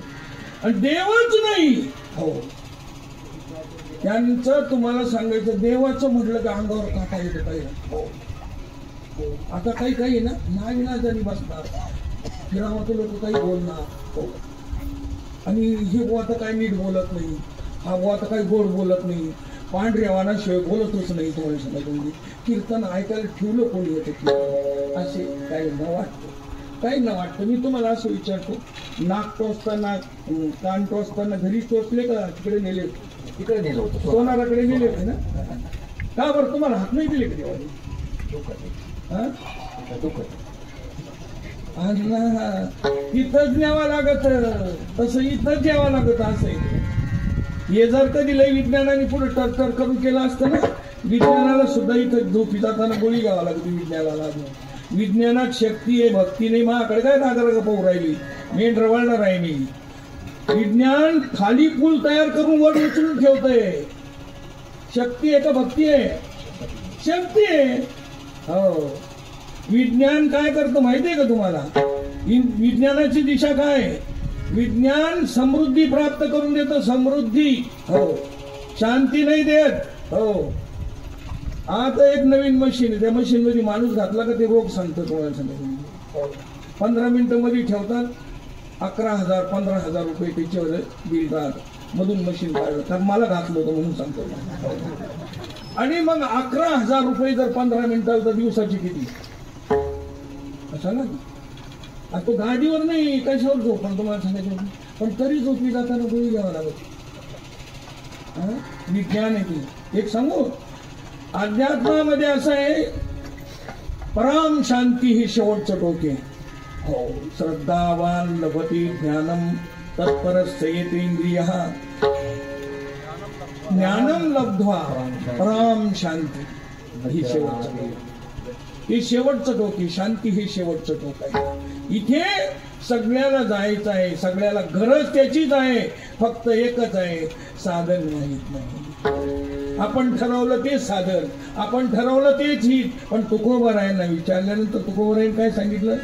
Speaker 1: आणि देवच नाही. हो, त्यांचं तुम्हाला सांगायचं, देवाचं म्हटलं का अंगावर काटा येतं काही. हो, आता काही काही ना नाविनाजानी बसणार, फिरावाचं लोक काही बोलणार. हो, आणि हे बुवा आता काही नीट बोलत नाही, हा बुवा आता काही गोड बोलत नाही, पांढऱ्यावाना शिवाय बोलतच नाही. तुम्हाला समजून कीर्तन ऐकायला ठेवलं कोणी येतं असे काही न वाटतं, काही न वाटतं. मी तुम्हाला असं विचारतो, नाक टोचताना, कान टोचताना घरी टोचले का तिकडे नेले?
Speaker 2: तिकडे नेलं होतं
Speaker 1: सोनाराकडे नेले होते ना? का बरं तुम्हाला हात नाही दिले कधी? हा? इथंच न्यावं लागत, तसं इथंच यावं लागत. असं हे जर कधी लय विज्ञानाने पुढे टर्चर करून केलं असतं ना, विज्ञानाला सुद्धा इथं झोपी जाताना गोळी घ्यावा लागते विज्ञानाला. विज्ञानात शक्ती आहे, भक्ती नाही. माझ्याकडे काय नागरा पाहू राहिली, मेन रवळणार आहे मी. विज्ञान खाली पूल तयार करून वर उचलून ठेवतंय. शक्ती आहे का भक्ती आहे? शक्ती आहे. हो. विज्ञान काय करतं माहितीये का तुम्हाला? विज्ञानाची दिशा काय? विज्ञान समृद्धी प्राप्त करून देतं. समृद्धी. हो. शांती नाही देत. हो. आता एक नवीन मशीन आहे, त्या मशीन मध्ये माणूस घातला का ते रोग सांगतं तुम्हाला. सांगतो 15 मिनिटं मध्ये ठेवतात. 11,000 15,000 रुपये त्याच्यावर बिल राहत. मधून मशीन काढलं तर मला घातलं होतं म्हणून सांगतो. आणि मग 11,000 रुपये जर 15 मिनिटाला तर दिवसाची किती? असं ना. आता तो गाडीवर नाही, कशावर झोपण तुम्हाला सांगायचं. पण तरी झोपी जाताना गोळी घ्यावा लागत. विज्ञान आहे ते. एक सांगू, अध्यात्मामध्ये असं आहे, परम शांती ही शेवटचं टोक आहे. हो. श्रद्धावान लभते ज्ञानम तत्परस्येतेंद्रियः ज्ञानम लब्ध्वा परम शांती. ही शेवटचं टोक. हे शेवटचं टोक आहे. शांती हे शेवटचं टोक आहे. इथे सगळ्याला जायचं आहे, सगळ्याला गरज त्याचीच आहे. फक्त एकच आहे, साधन माहित नाही. आपण ठरवलं तेच साधन, आपण ठरवलं तेच हित. पण तुकोबरायांना विचारल्यानंतर तुकोबरायांनी काय सांगितलं?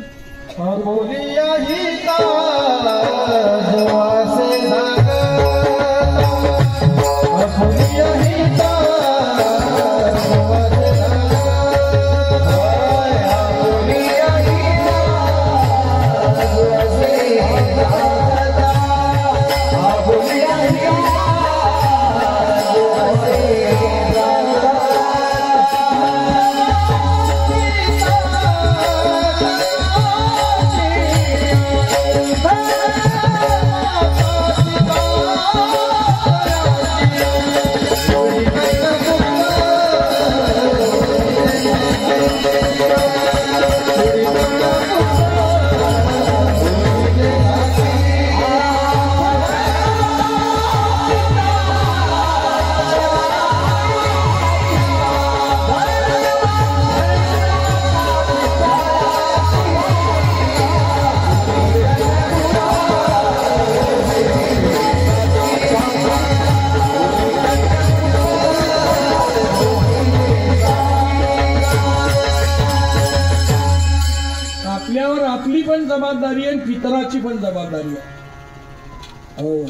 Speaker 1: आपली पण जबाबदारी आहे, पितराची पण जबाबदारी आहे. हो.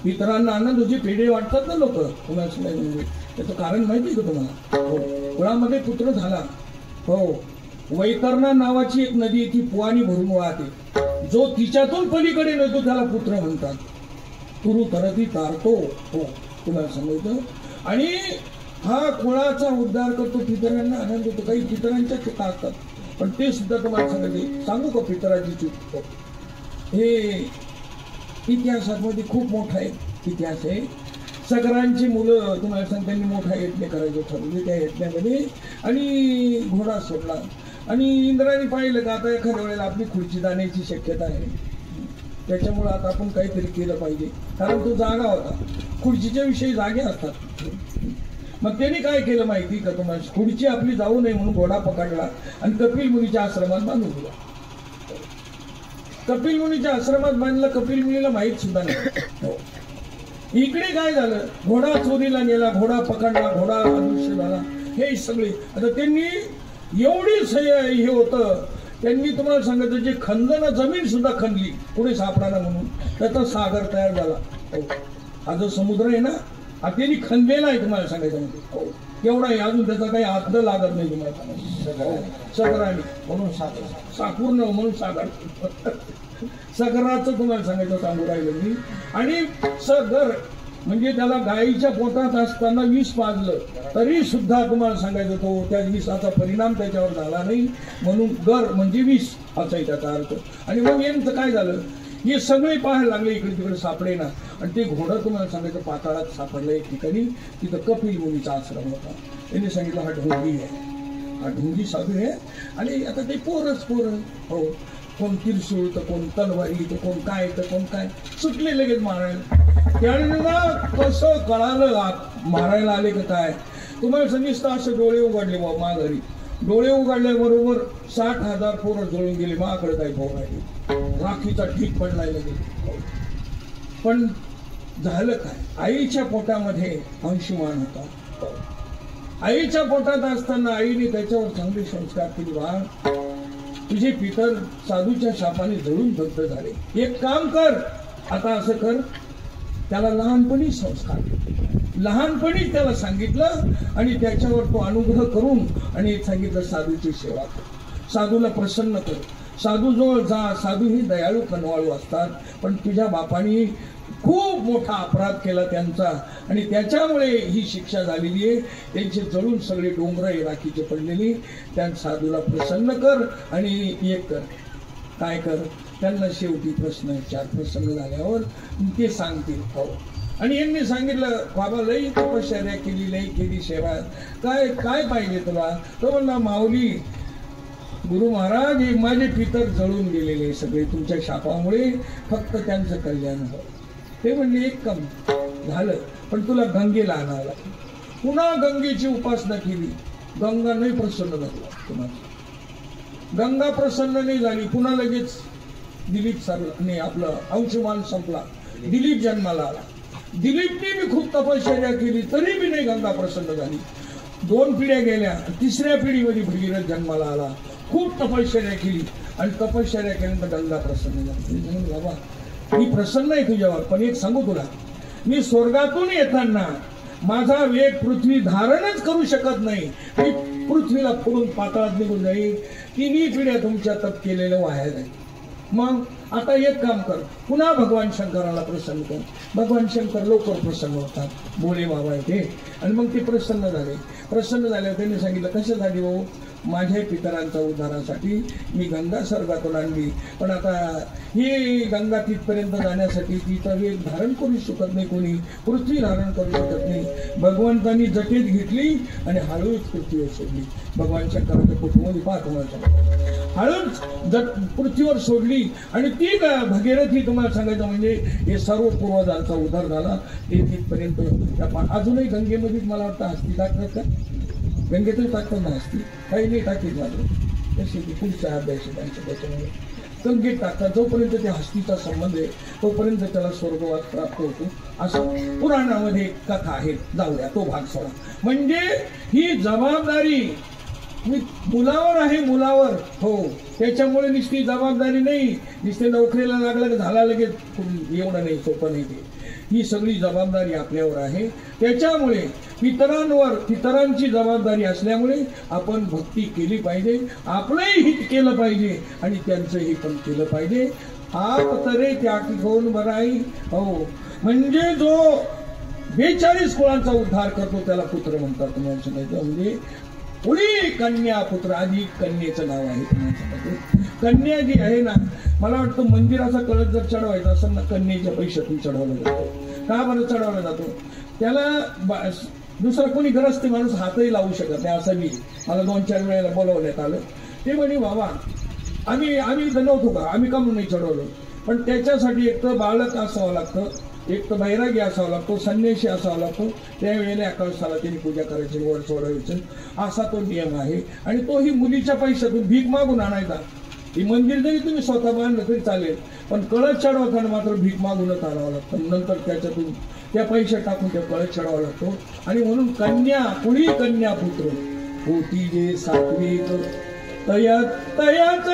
Speaker 1: पितरांना आनंद होते, पेढे वाटतात ना लोक. तुम्हाला म्हणजे त्याचं कारण माहिती का तुम्हाला? हो. कुळामध्ये पुत्र झाला. हो. वैतरणा नावाची एक नदी ती पुवानी भरून वाहते. जो तिच्यातून पलीकडे नेतो त्याला पुत्र म्हणतात. तुरु तरती तारतो. हो. तुम्हाला सांगायचं. आणि हा कुळाचा उद्धार करतो. पितरांना आनंद होतो. काही पितरांच्या चुका असतात, पण ते सुद्धा तुम्हाला सांगायचे. सांगू का पितराची चूक? हे इतिहासामध्ये खूप मोठा इतिहास आहे. सगळ्यांची मुलं तुम्हाला सांग त्यांनी मोठा यज्ञ करायचं ठरवले त्या यज्ञामध्ये. आणि घोडा सोडला. आणि इंद्राने पाहिलं का आता एखाद्या वेळेला आपली खुर्ची जाण्याची शक्यता आहे, त्याच्यामुळे आता आपण काहीतरी केलं पाहिजे. कारण तो जागा होता. खुर्चीच्या विषयी जागे असतात. मग त्यांनी काय केलं माहिती का तुम्हाला? खुर्ची आपली जाऊ नये म्हणून घोडा पकडला आणि कपिल मुनीच्या आश्रमात बांधून दिला. कपिल मुनीच्या आश्रमात बांधलं. कपिल मुनीला माहित सुद्धा नाही. इकडे काय झालं? घोडा चोरीला नेला, घोडा पकडला, घोडा अदृश्य झाला. हे सगळे आता त्यांनी एवढी हे होतं. त्यांनी तुम्हाला सांगितलं जे खंदन जमीन सुद्धा खणली पुढे सापडाना म्हणून. त्याचा सागर तयार झाला. हा जो समुद्र आहे ना, हा त्यांनी खणलेला आहे. तुम्हाला सांगायचं म्हणजे एवढा आहे. अजून त्याचा काही अर्थ लागत नाही तुम्हाला सांगायचं. सगराने म्हणून सागर, पूर्ण म्हणून सागर. सगराचं तुम्हाला सांगायचं सांगू राहिलं मी. आणि सगर म्हणजे त्याला गायीच्या पोटात असताना विष पाजलं तरी सुद्धा तुम्हाला सांगायचं तो त्या विषाचा परिणाम त्याच्यावर झाला नाही. म्हणून गर म्हणजे विष असाही त्याचा अर्थ. आणि मग यांचं काय झालं? हे सगळे पाहायला लागले, इकडे तिकडे सापडे ना. आणि ते घोडं तुम्हाला सांगायचं पाताळात सापडलं एक ठिकाणी. तिथं कपिल मुनीचा आश्रम होता. त्यांनी सांगितलं हा ढोंगी आहे, हा ढोंगी साधू आहे. आणि आता ते पोरच हो, कोण त्रिशूळ तर कोण तलवारी तर कोण काय तर कोण काय, सुटले लगेच मारायला. त्यावेळेला ना कसं कळालं मारायला आले का काय. तुम्हाला सांगितलं असं डोळे उघडले बाबा माघारी. डोळे उघडल्याबरोबर 60,000 पोरं जळून गेले. माकडे काही भाऊ राहिले, राखीचा ठीक पडलाय लगेच. पण झालं काय, आईच्या पोटामध्ये अंशुमान होता. आईच्या पोटात असताना आईने त्याच्यावर चांगले संस्कार केले. बाळ तुझे पितर साधूच्या शापाने जळून दग्ध झाले, एक काम कर, आता असं कर. त्याला लहानपणी संस्कार, लहानपणी त्याला सांगितलं आणि त्याच्यावर तो अनुग्रह करून आणि सांगितलं साधूची सेवा कर, साधूला प्रसन्न कर, साधू जवळ जा. साधू ही दयाळू कनवाळू असतात, पण तुझ्या बापाने खूप मोठा अपराध केला त्यांचा आणि त्याच्यामुळे ही शिक्षा झालेली आहे. त्यांचे जळून सगळे डोंगर राखीचे पडलेली. त्या साधूला प्रसन्न कर आणि एक कर, काय कर. त्यांना शेवटी प्रश्न 4 प्रसन्न झाल्यावर ते सांगतील. हो, आणि यांनी सांगितलं बाबा लई तपश्चर्या केली, लई केली सेवा, काय काय पाहिजे तुला. तो म्हणला माऊली गुरु महाराज हे माझे पितर जळून गेलेले सगळे तुमच्या शापामुळे, फक्त त्यांचं कल्याण हो. ते म्हणले एक कम झालं, पण तुला गंगेला आणावं लागेल. पुन्हा गंगेची उपासना केली. गंगा नाही प्रसन्न झाली. तुम्हाला गंगा प्रसन्न नाही झाली. पुन्हा लगेच दिलीप सरने आपलं अंशुमान संपला, दिलीप जन्माला आला. दिलीपने बी खूप तपश्चर्या केली, तरी बी नाही गंगा प्रसन्न झाली. 2 पिढ्या गेल्या, 3ऱ्या पिढीमध्ये भगीरथ जन्माला आला. खूप तपश्चर्या केली आणि तपश्चर्या केल्यानंतर गंगा प्रसन्न झाली. बाबा मी प्रसन्न आहे तुझ्यावर, पण एक सांगू तुला, मी स्वर्गातून येताना माझा वेग पृथ्वी धारणच करू शकत नाही. मी पृथ्वीला फोडून पाताळात निघून जाईल. 3 पिढ्या तुमच्या तप केलेलं वाया जाईल. मग आता एक काम कर, पुन्हा भगवान शंकराला प्रसन्न कर. भगवान शंकर लवकर प्रसन्न होतात, बोले बाबा येते. आणि मग ते प्रसन्न झाले. प्रसन्न झाल्यावर त्यांनी सांगितलं कशासाठी भाऊ, माझ्या पितरांच्या उद्धारासाठी मी गंगा स्वर्गातून आणली, पण आता ही गंगा तिथपर्यंत जाण्यासाठी तिचा वेग धारण करू शकत नाही, कोणी पृथ्वी धारण करू शकत नाही. भगवंतांनी जटेत घेतली आणि हळूच पृथ्वीवर सोडली. भगवान शंकराच्या कुटुंबामध्ये पाहतो हळूच पृथ्वीवर सोडली आणि ती भगीरथी तुम्हाला सांगायचं म्हणजे हे सर्व पूर्वजांचा उद्धार झाला. ते तिथपर्यंत अजूनही गंगेमध्ये मला वाटतं हस्ती टाकतात का, गंगेतच टाकतात ना हस्ती, काही नाही टाकीत मात्र तशी ती पुढच्या अभ्यास त्याच्यामुळे गंगेत टाकतात. जोपर्यंत त्या हस्तीचा संबंध आहे तोपर्यंत त्याला स्वर्गवास प्राप्त होतो, असं पुराणामध्ये कथा आहे. जाऊ द्या, तो भाग सोडा. म्हणजे ही जबाबदारी मुलावर आहे, मुलावर. हो, त्याच्यामुळे नुसती जबाबदारी नाही, नुसते नोकरीला लागलं झाला लगेच एवढं नाही, सोपं नाही. ते ही सगळी जबाबदारी आपल्यावर आहे. त्याच्यामुळे पितरांची जबाबदारी असल्यामुळे आपण भक्ती केली पाहिजे, आपलंही हित केलं पाहिजे आणि त्यांचंही पण केलं पाहिजे. आप तरे त्याग घेऊन बराई. हो, म्हणजे जो 42 कुळांचा उद्धार करतो त्याला पुत्र म्हणतात. तुम्हाला सांगायचं म्हणजे पुढी कन्या पुत्र, आधी कन्येचं नाव आहे. कन्या जी आहे ना, मला वाटतं मंदिराचा कळस जर चढवायचा असेल ना, कन्येच्या पैशातून चढवला जातो. का बरं चढवला जातो, त्याला दुसरा कोणी गरजते माणूस हातही लावू शकत नाही. असं मी मला 2-4 वेळेला बोलवण्यात आलं. ते म्हणे बाबा आम्ही इथं नव्हतो का, आम्ही का म्हणून नाही चढवलं. पण त्याच्यासाठी एक तर बालक असावं लागतं, एक तर बैरागी असावा लागतो, संन्यासी असावा लागतो. त्यावेळेला 11 साला त्यांनी पूजा करायची, वर सोडायचं, असा तो नियम आहे. आणि तोही मुलीच्या पैशातून भीक मागून आणायचा. ही मंदिर जरी तुम्ही स्वतः बांधलं तरी चालेल, पण कळस चढवताना मात्र भीक मागूनच आणावं लागतं. नंतर त्याच्यातून त्या पैसे टाकून त्या कळस चढवावा लागतो. आणि म्हणून कन्या पुढी कन्या पुत्र होती जे सात्विक तयाच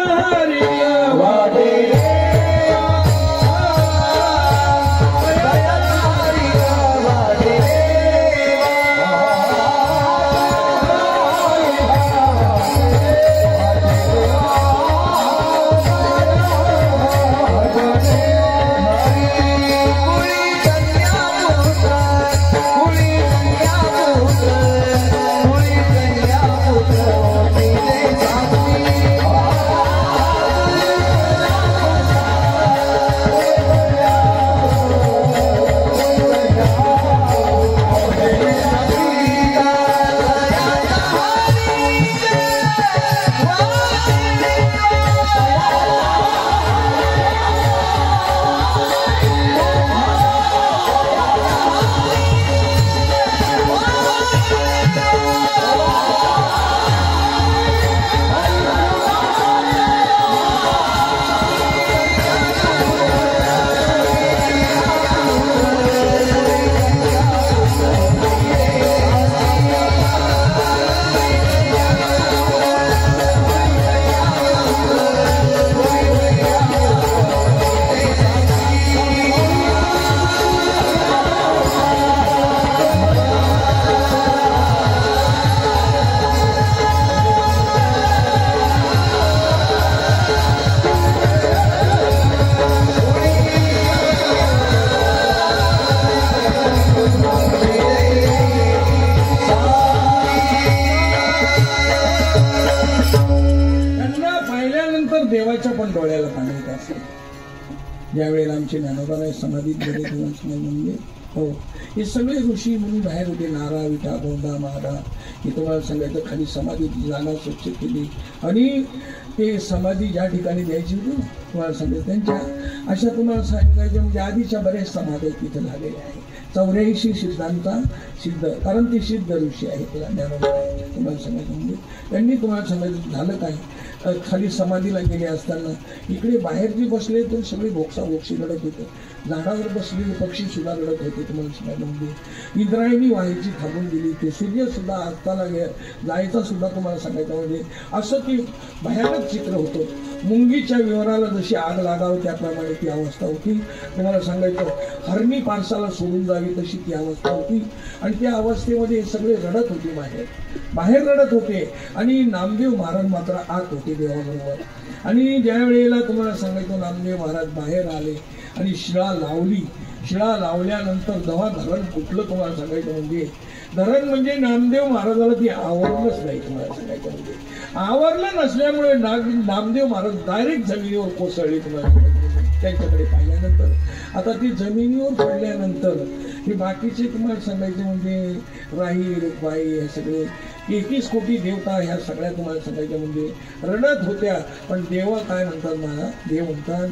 Speaker 1: पण डोळ्याला पाणी येत असते. ज्यावेळेला आमचे ज्ञानोबा समाधीत गेले तेव्हा म्हणजे हो हे सगळे ऋषी मुनी बाहेर होते. नारा विठा गोंदा महारा हे तुम्हाला सांगायचं. खाली समाधीची जागा स्वच्छ केली आणि ते समाधी ज्या ठिकाणी द्यायची होती तुम्हाला सांगायचं त्यांच्या अशा तुम्हाला सांगायचं म्हणजे आधीच्या बऱ्याच समाधी तिथे झालेल्या आहे. 84 सिद्धांता सिद्ध, कारण ते सिद्ध ऋषी आहे. तुला ज्ञानोबा तुम्हाला सांगायचं म्हणजे त्यांनी तुम्हाला सांगायचं झालं काय. खाली समाधीला गेले असताना इकडे बाहेर जे बसले तर सगळे बोक्साबोक्षी लढत होते. झाडावर बसलेले पक्षी सुद्धा लढत होते. तुम्हाला सांगायचं म्हणजे इंद्रायणी व्हायची थांबून दिली. ते सूर्य सुद्धा असताना जायचा सुद्धा तुम्हाला सांगायचं म्हणजे असं की भयानक चित्र होतं. मुंगीच्या विवराला जशी आग लागावं त्याप्रमाणे ती अवस्था होती. तुम्हाला सांगायचं हरणी पारसाला सोडून जावी तशी ती अवस्था होती. आणि त्या अवस्थेमध्ये सगळे रडत होते. बाहेर रडत होते. आणि नामदेव महाराज मात्र आत होते देवाबरोबर. आणि ज्या वेळेला तुम्हाला सांगायचं नामदेव महाराज बाहेर आले आणि शिळा लावली. शिळा लावल्यानंतर जेव्हा धरण कुठलं तुम्हाला सांगायचं म्हणजे धरण म्हणजे नामदेव महाराजाला ती आवरलंच नाही. तुम्हाला सांगायचं म्हणजे आवरलं नसल्यामुळे नामदेव महाराज डायरेक्ट जमिनीवर कोसळले. तुम्हाला त्यांच्याकडे पाहिल्यानंतर आता ती जमिनीवर पडल्यानंतर हे बाकीचे तुम्हाला सांगायचं म्हणजे राही रुक्बाई हे सगळे 31 कोटी देवता ह्या सगळ्या तुम्हाला सांगायच्या म्हणजे रडत होत्या. पण देवा काय म्हणतात मला देव म्हणतात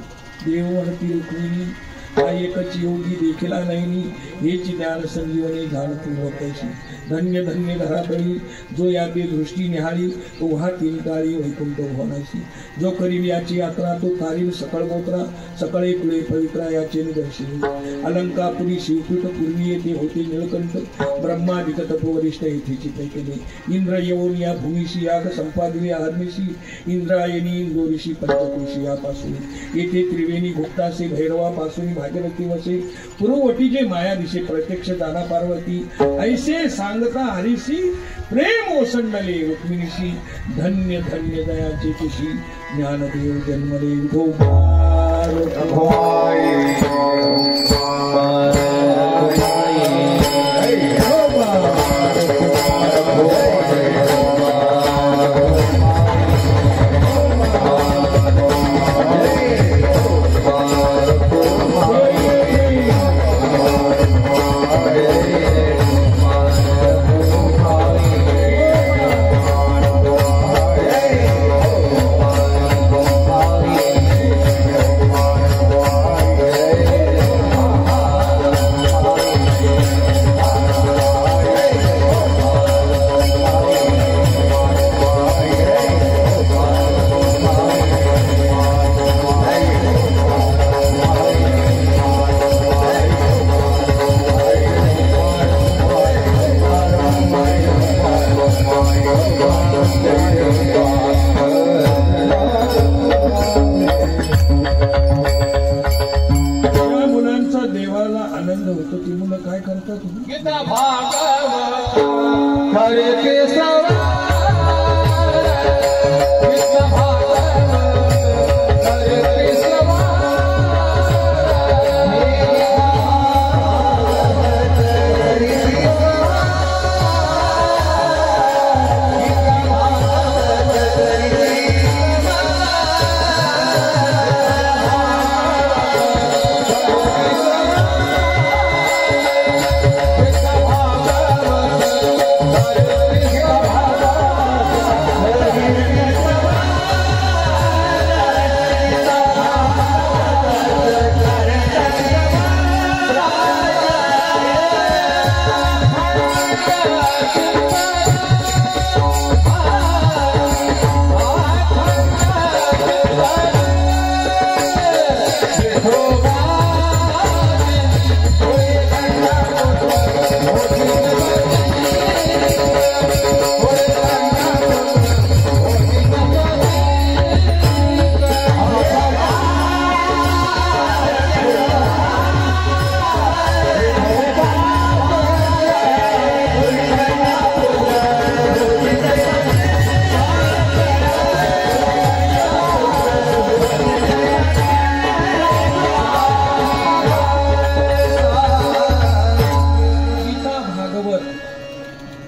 Speaker 1: देववरती रुक्मिणी हा एकच योगी देखील नाही हेच ज्ञान संजीवनी झाडती होतशी. धन्य धन्य घरातळी जो या दृष्टी निहाळी तो हा तीन काळी वैकुंठ भवनाशी. जो करील याची यात्रा तो तारील सकळ गोत्रा सकळे कुळे पवित्रा याचे निदर्शनी. अलंकापुरी शिवपीठ पूर्वी येथे होते निळकंठ ब्रह्मादिक तपोवरिष्ठ येथे चित्त केले. इंद्र येऊन या भूमीशी याग संपादिले आर्मीशी इंद्रायणी इंदोरीशी पंचकोशी यापासून येथे त्रिवेणी गुप्तासे भैरवापासून भागीरथी वसे पूर्ववटीचे माया दिसे प्रत्यक्ष दाना पार्वती ऐसे सांगता हरीशी प्रेम ओसंडले रुक्मिणीशी. धन्य धन्य दयाचे कुशी ज्ञानदेव जन्मले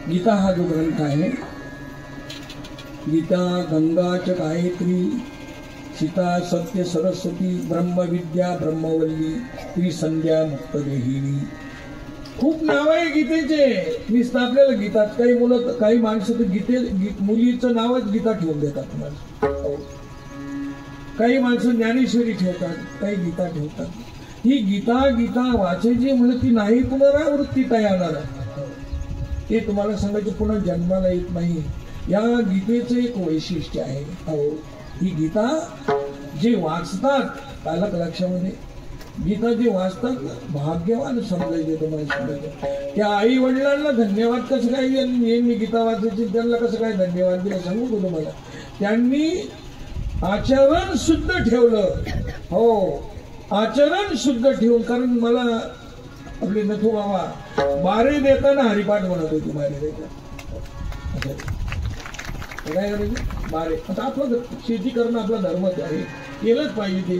Speaker 1: गीता हा जो ग्रंथ आहे गीता गंगा च गायत्री सीता सत्य सरस्वती ब्रह्मविद्या ब्रह्मवल्ली त्रिसंध्या मुक्तदेहिनी. खूप नाव आहे गीतेचे. नुसतं आपल्याला गीतात काही माणसं तर मुलीचं नावच गीता ठेवून देतात तुम्हाला. काही माणसं ज्ञानेश्वरी ठेवतात, काही गीता ठेवतात. ही गीता वाचायची म्हणजे ती नाही पुनरावृत्ती येणार. ते तुम्हाला सांगायचं पुन्हा जन्माला येत नाही. या गीतेचं एक वैशिष्ट्य आहे. ही गीता जे वाचतात पालक लक्षामध्ये, गीता जे वाचतात भाग्यवान समजायचे. तुम्हाला सांगायचं त्या आई वडिलांना धन्यवाद कसं काय मी गीता वाचायची त्यांना कसं काय धन्यवाद दिला सांगू का तुम्हाला. त्यांनी आचरण शुद्ध ठेवलं. हो, आचरण शुद्ध ठेवून. कारण मला आपले नथू बाबा बारे देताना हरिपाठ म्हणत होते. बारे देताना काय करायचं बारे. आता आपलं शेती करणं आपला धर्मच आहे, केलंच पाहिजे. ते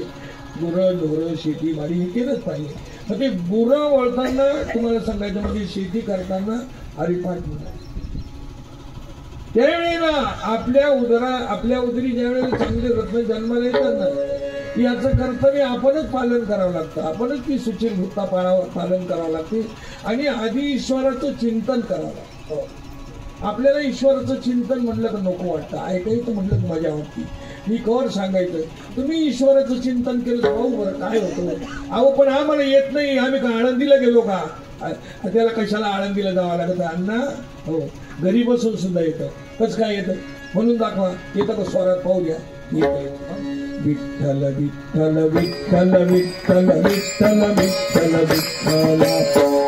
Speaker 1: गुरं ढोरं शेती बारी हे केलंच पाहिजे. मग ते गुरं वळताना तुम्हाला सांगायचं म्हणजे शेती करताना हरिपाठ म्हणा. त्यावेळेला आपल्या उदरी ज्यावेळेला चांगले रत्न जन्माला येतात ना, याचं कर्तव्य आपणच पालन करावं लागतं. आपणच ती सुचिरभूतता पालन करावं लागते. आणि आधी ईश्वराचं चिंतन करावं लागतं. आपल्याला ईश्वराचं चिंतन म्हटलं तर नको वाटतं, ऐकायचं म्हटलं तर मजा वाटते. मी कवर सांगायचं तुम्ही ईश्वराचं चिंतन केलं तर भाऊ बरं काय होतं. अहो पण आम्हाला येत नाही, आम्ही का आळंदीला गेलो का, त्याला कशाला आळंदीला जावं लागतं. अण्णा हो, घरी बसून सुद्धा येतं. कसं काय येतं म्हणून दाखवा. येतं का स्वरात पाहूया. विठ्ठल विठ्ठल विठ्ठल विठ्ठल विठ्ठल विठ्ठल विठ्ठल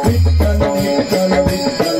Speaker 1: विठ्ठल विठ्ठल विठ्ठल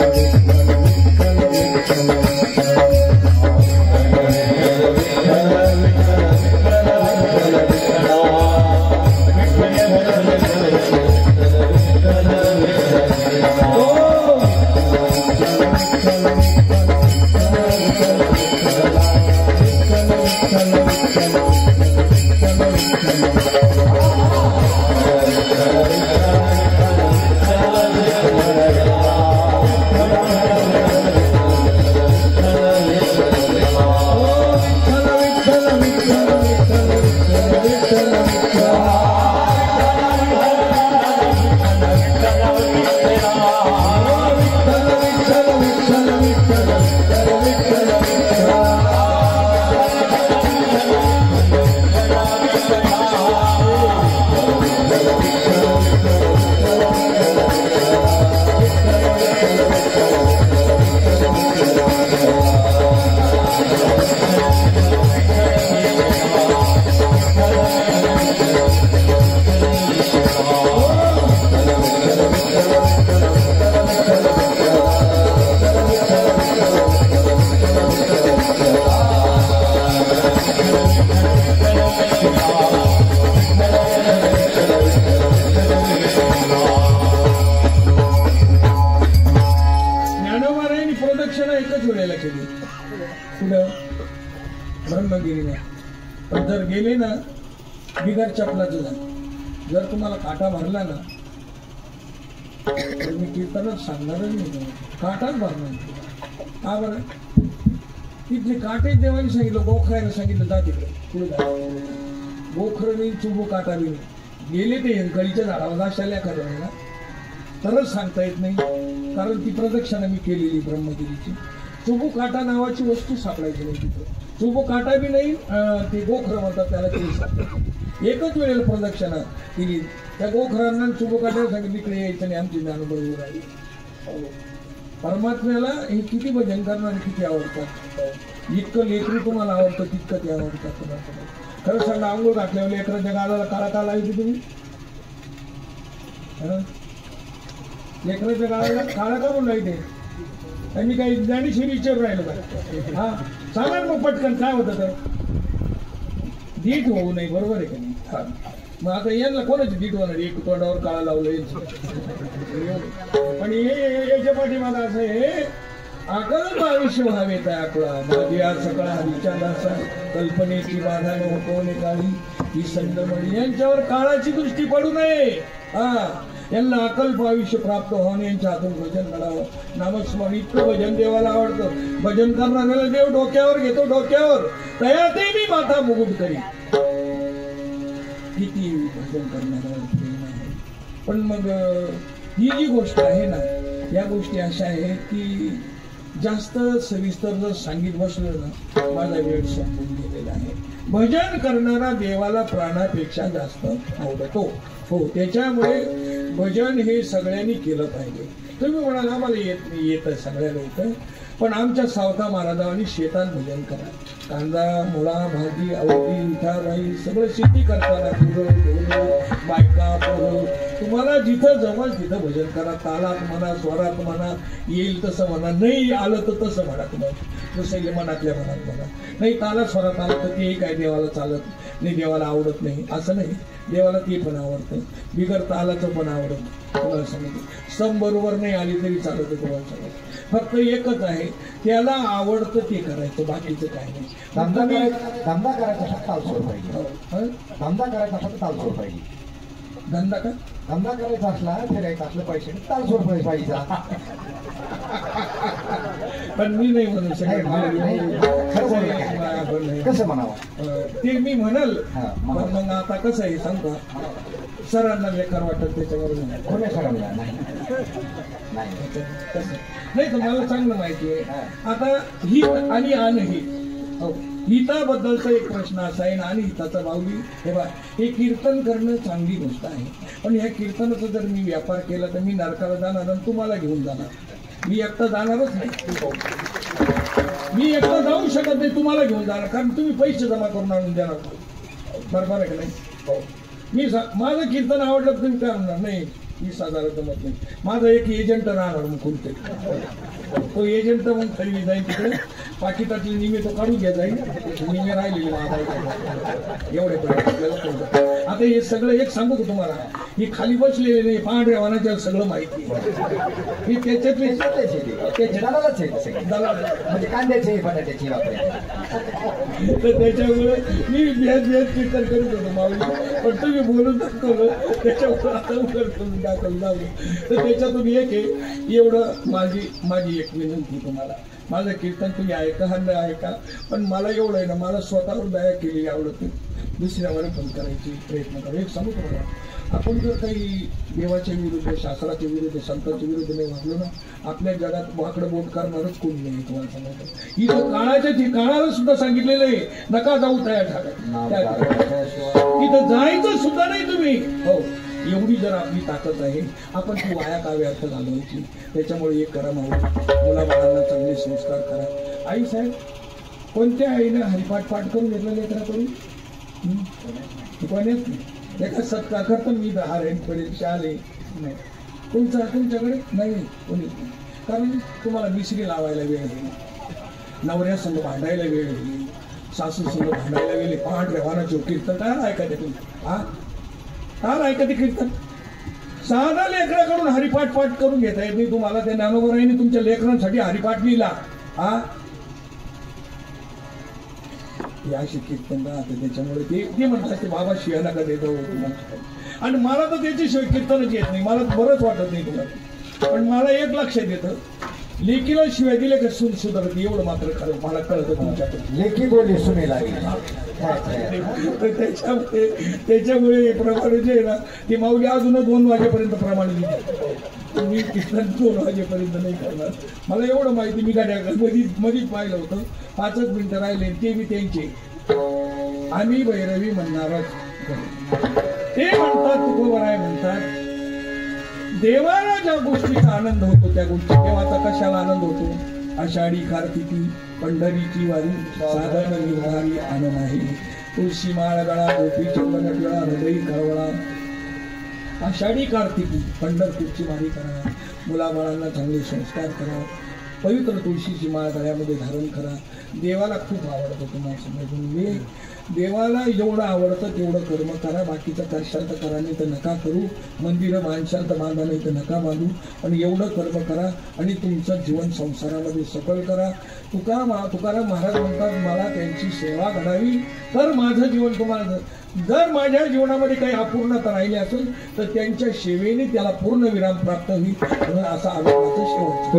Speaker 1: बिगर चपलाचं झालं. जर तुम्हाला काटा भरला ना तर मी कीर्तनच सांगणारच नाही. काटाच भरणार. का बरं? तिथले काटे देवाने सांगितलं, गोखरायला सांगितलं जा तिकडे पुढे जा. गोखर नाही, चुबू काटा बी नाही. गेले ते हिंकळीच्या झाडावर जाशाल्या करायला तरच सांगता येत नाही. कारण ती प्रदक्षिणा मी केलेली ब्रह्मगिरीची. चुबू काटा नावाची वस्तू सापडायची नाही तिथं. चुबू काटा बी नाही, ते गोखर म्हणतात त्याला, ते सापडायचं. एकच वेळेला प्रदक्षिणा केली. त्या गोखरांना चुबू काट्याला सांगितलं इकडे यायचं नाही. आमची ज्ञानोबळी राहिली. परमात्म्याला हे किती भजन करणारे किती आवडतात. जितकं लेकरू तुम्हाला आवडतं तितकं ते आवडतात तुम्हाला. खरं सांगा, आंघोळ घातल्यावर लेकराच्या गालाला काळा का लावायची तुम्ही? लेकराच्या गालाला काळा का म्हणून लावते? त्यांनी काही ज्ञानेश्वरी विचार राहिलं का? हा सांगा मग पटकन काय होतं तर दीट होऊ नये. बरोबर आहे का नाही? हा मग आता यांना कोणाची दीट होणार? एक तोंडावर काळा लावलं पण याच्या पाठीमागं असं हे अकल्प आयुष्य व्हावेत आपला. माझी आज सकाळ हरीच्या दासा कल्पनेची बाधा नको काळी ही संदमणी. यांच्यावर काळाची दृष्टी पडू नये. हा यांना अकल्प आयुष्य प्राप्त व्हावं, यांच्या हातून भजन करावं. नामस्मरण इतकं भजन देवाला आवडतं. भजन करणाऱ्याला देव डोक्यावर घेतो. डोक्यावर तया ते मी माथा मुकुट करी. किती भजन करणाऱ्यावर प्रेम आहे. पण मग ही जी गोष्ट आहे ना, या गोष्टी अशा आहेत की जास्त सविस्तर जर सांगित बसलं ना, माझा वेळ संपून गेलेला आहे. भजन करणारा देवाला प्राणापेक्षा जास्त आवडतो. हो, त्याच्यामुळे भजन हे सगळ्यांनी केलं पाहिजे. तुम्ही म्हणाल आम्हाला येत नाही, येतं, सगळ्याला येतं, पण आमच्या सावता महाराजांनी शेतात भजन करा. कांदा, मुळा, भाजी, आवडी, मिठाबाई सगळं शेती करताना बायका पोरं, तुम्हाला जिथं जमल तिथं भजन करा. तालात म्हणा, स्वरात म्हणा, येईल तसं म्हणा, नाही आलं तर तसं म्हणा. तुम्हाला जसं मनातल्या मनात म्हणा. नाही तालात स्वरात आलं तर तेही काय देवाला चालत नाही, देवाला आवडत नाही असं नाही. देवाला ते पण आवडतं, बिगर तालाचं पण आवडतं. तुम्हाला सांगितलं सम बरोबर नाही आली तरी चालत. तुम्हाला सांगितलं फक्त एकच आहे, त्याला आवडतं ते करायचं, बाकीचं काय नाही.
Speaker 2: धंदा करायचा फक्त तालसोड पाहिजे. धंदा करायचा फक्त तालसोड पाहिजे.
Speaker 1: धंदा का
Speaker 2: धंदा करायचा असला, फिरायचा असलं पैसे तालसोड पाहिजे.
Speaker 1: पण मी नाही म्हणू शकत.
Speaker 2: कसं म्हणावं
Speaker 1: ते मी म्हणाल. मग आता कसं आहे सांगतो, सरांना बेकार वाटत त्याच्यावर
Speaker 2: कोण्या सरांना
Speaker 1: नाही तर मला चांगलं माहिती आहे. आता हित आणि अनहित, हिताबद्दलचा एक प्रश्न असा आहे ना, आणि हिताचा बावली हे बा, हे कीर्तन करणं चांगली गोष्ट आहे. पण ह्या कीर्तनाचा जर मी व्यापार केला तर मी नरकाला जाणार आणि तुम्हाला घेऊन जाणार. मी एकटा जाणारच नाही. मी एकटा जाऊ शकत नाही, तुम्हाला घेऊन जाणार, कारण तुम्ही पैसे जमा करून आणून देणार. बरोबर आहे का नाही? मी माझं कीर्तन आवडलं तर तुम्ही काय म्हणणार नाही 20,000 जमत नाही. माझा एक एजंट राहणार मग कोणते, तो एजंट मग खरेदी जाईल तिकडे, पाकिटातली निमे तो काढून घ्या जाईल, निमे राहिलेली एवढे आपल्याला. आता हे सगळं एक सांगू का तुम्हाला, ही खाली बसलेले नाही, पांढऱ्या वाहनाच्या सगळं माहिती ही त्याच्यातले
Speaker 2: म्हणजे कांद्याचे बटाट्याची
Speaker 1: तर त्याच्यामुळे मी बेहद कीर्तन करीत होतो माऊली, पण तुम्ही बोलून दाखवलं त्याच्यामुळे आता करून दाखवलं लावलं. तर त्याच्यातून एक आहे, एवढं माझी एक विनंती तुम्हाला, माझं कीर्तन तुम्ही ऐका ऐका, पण मला एवढं आहे ना, मला स्वतःवर दया केलेली आवडत नाही, दुसऱ्यावर पण करायची प्रयत्न करा. एक सांगू तुम्हाला, आपण जर काही देवाच्या विरुद्ध, शास्त्राच्या विरुद्ध, संतांच्या विरुद्ध नाही वागलो ना, आपल्या जगात वाकडं बोट करणारच कोणी नाही. तुम्हाला सांगायचं इथं काळाला सुद्धा सांगितलेलं आहे, नका जाऊ तयार इथं जायचं सुद्धा नाही तुम्ही. हो, एवढी जर आपली ताकद आहे, आपण ती वाया का व्यर्थ घालवायची. त्याच्यामुळे एक करा माऊली, मुलाबाळांना चांगले संस्कार करा. आई साहेब, कोणत्या आईनं हरिपाठ करून घेतलं लेकराकडून? कोण्याच नाही. एका सत्कार करतो मी 10 परीक्षा आले नाही, तुमच्याकडे नाही कोणी, कारण तुम्हाला मिसरी लावायला वेळ आहे, नवऱ्यासंग भांडायला वेळ आहे, सासूसंग भांडायला वेळ आहे. पांढऱ्या वाहनाचे कीर्तन काय ऐका ते तुम्ही? काय ऐका ते कीर्तन? साधा लेकराकडून हरिपाठ करून घेता येत नाही तुम्हाला. त्या ज्ञानोबरायांनी तुमच्या लेकरांसाठी हरिपाठ लिहिला. अशी कीर्तन राहते. त्याच्यामुळे ते म्हणतात ते बाबा शिया नका देतो, आणि मला तर त्याच्याशिवाय कीर्तनच येत नाही. मला बरंच वाटत नाही तुम्हाला, पण मला एक लक्षात येतं, लेकीला शिवाय दिले का सून सुधारते, एवढं मात्र खरं मला कळतं तुमच्याकडे.
Speaker 2: लेकी बोलली सुनेला.
Speaker 1: त्याच्यामुळे प्रमाणे जे आहे ना, ते माऊली अजूनच 2 वाजेपर्यंत प्रमाणे दिले. मी कीर्तन 2 वाजेपर्यंत नाही करणार. मला एवढं माहिती, मी गाड्या मधीच पाहिलं होतं, 5च मिनिटं राहिले, ते मी त्यांचे आम्ही भैरवी म्हणणारच. ते म्हणतात तुकोबराय म्हणतात, देवाला ज्या गोष्टीचा आनंद होतो त्या गोष्टी देवाचा कशाला आनंद होतो? आषाढी कार्तिकी पंढरीची वारी, साधन निवारी आनंद आहे. तुळशी माळ गळा, गोपी चंदन गळा, हृदय कळवळा. आषाढी कार्तिकी पंढरपूरची वारी करा, मुलाबाळांना चांगले संस्कार करा, पवित्र तुळशीची माळ गळ्यामध्ये धारण करा. देवाला खूप आवडतं. तुम्हाला समजून देवाला जेवढं आवडतं तेवढं कर्म करा, बाकीचं करशाल तर करा, नाही तर नका करू. मंदिरं बांधशाल तर बांधा, नाही तर नका बांधू, पण एवढं कर्म करा आणि तुमचं जीवन संसारामध्ये सफल करा. तुकाराम महाराज म्हणतात, मला त्यांची सेवा घडावी तर माझं जीवन तुम्हाला, जर माझ्या जीवनामध्ये काही अपूर्णता राहिली असेल तर त्यांच्या सेवेने त्याला पूर्ण विराम प्राप्त होईल. म्हणून असा अनुभवाचा शेवट.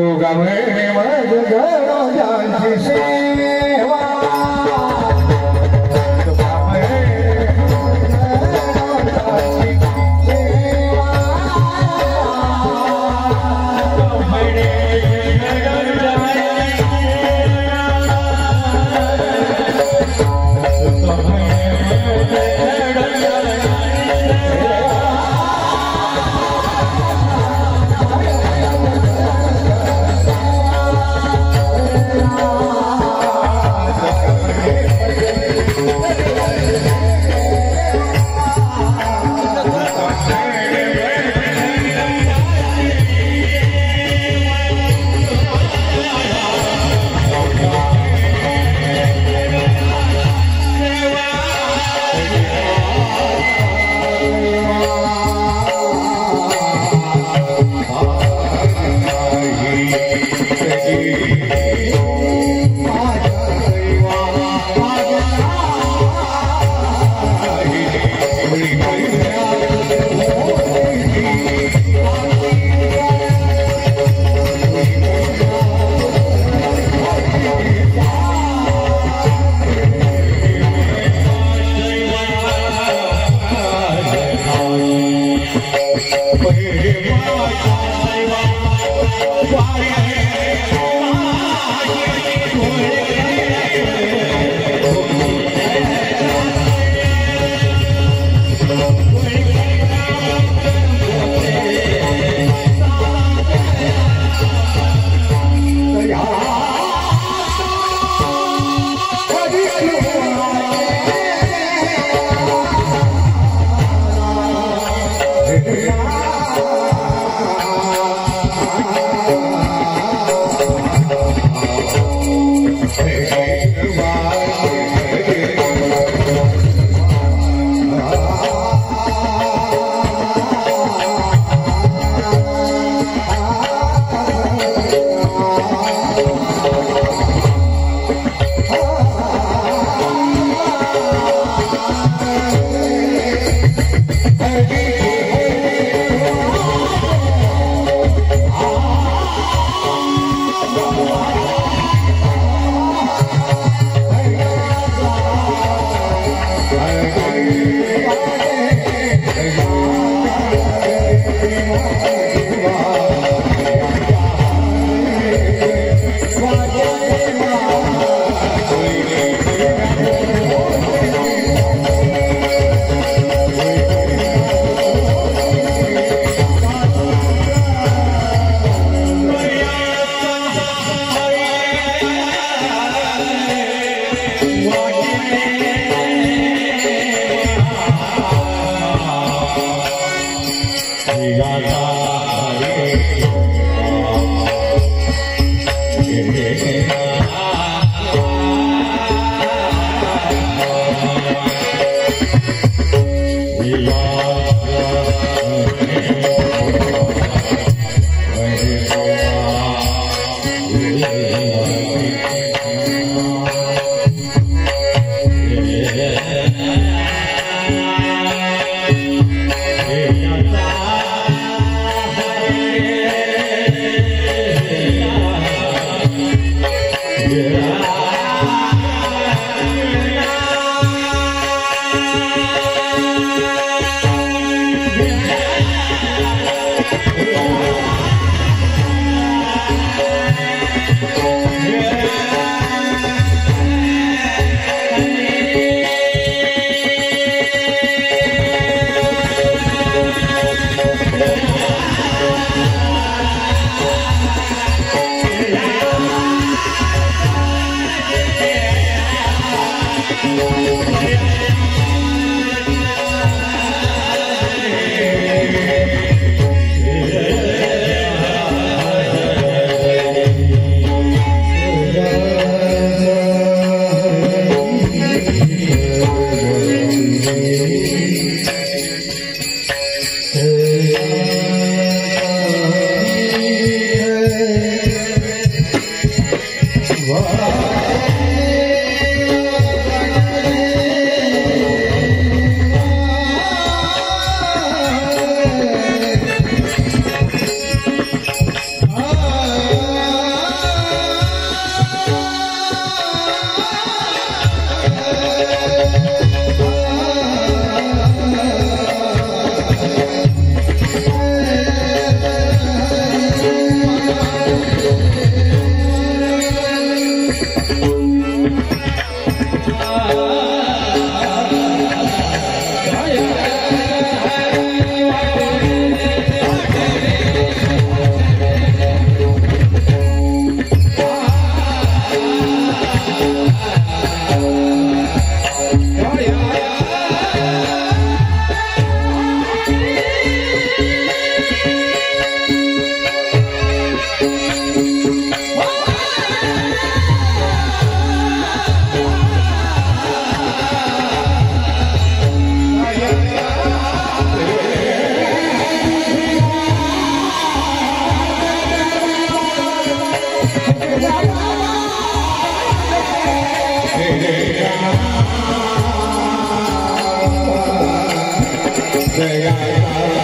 Speaker 3: Jai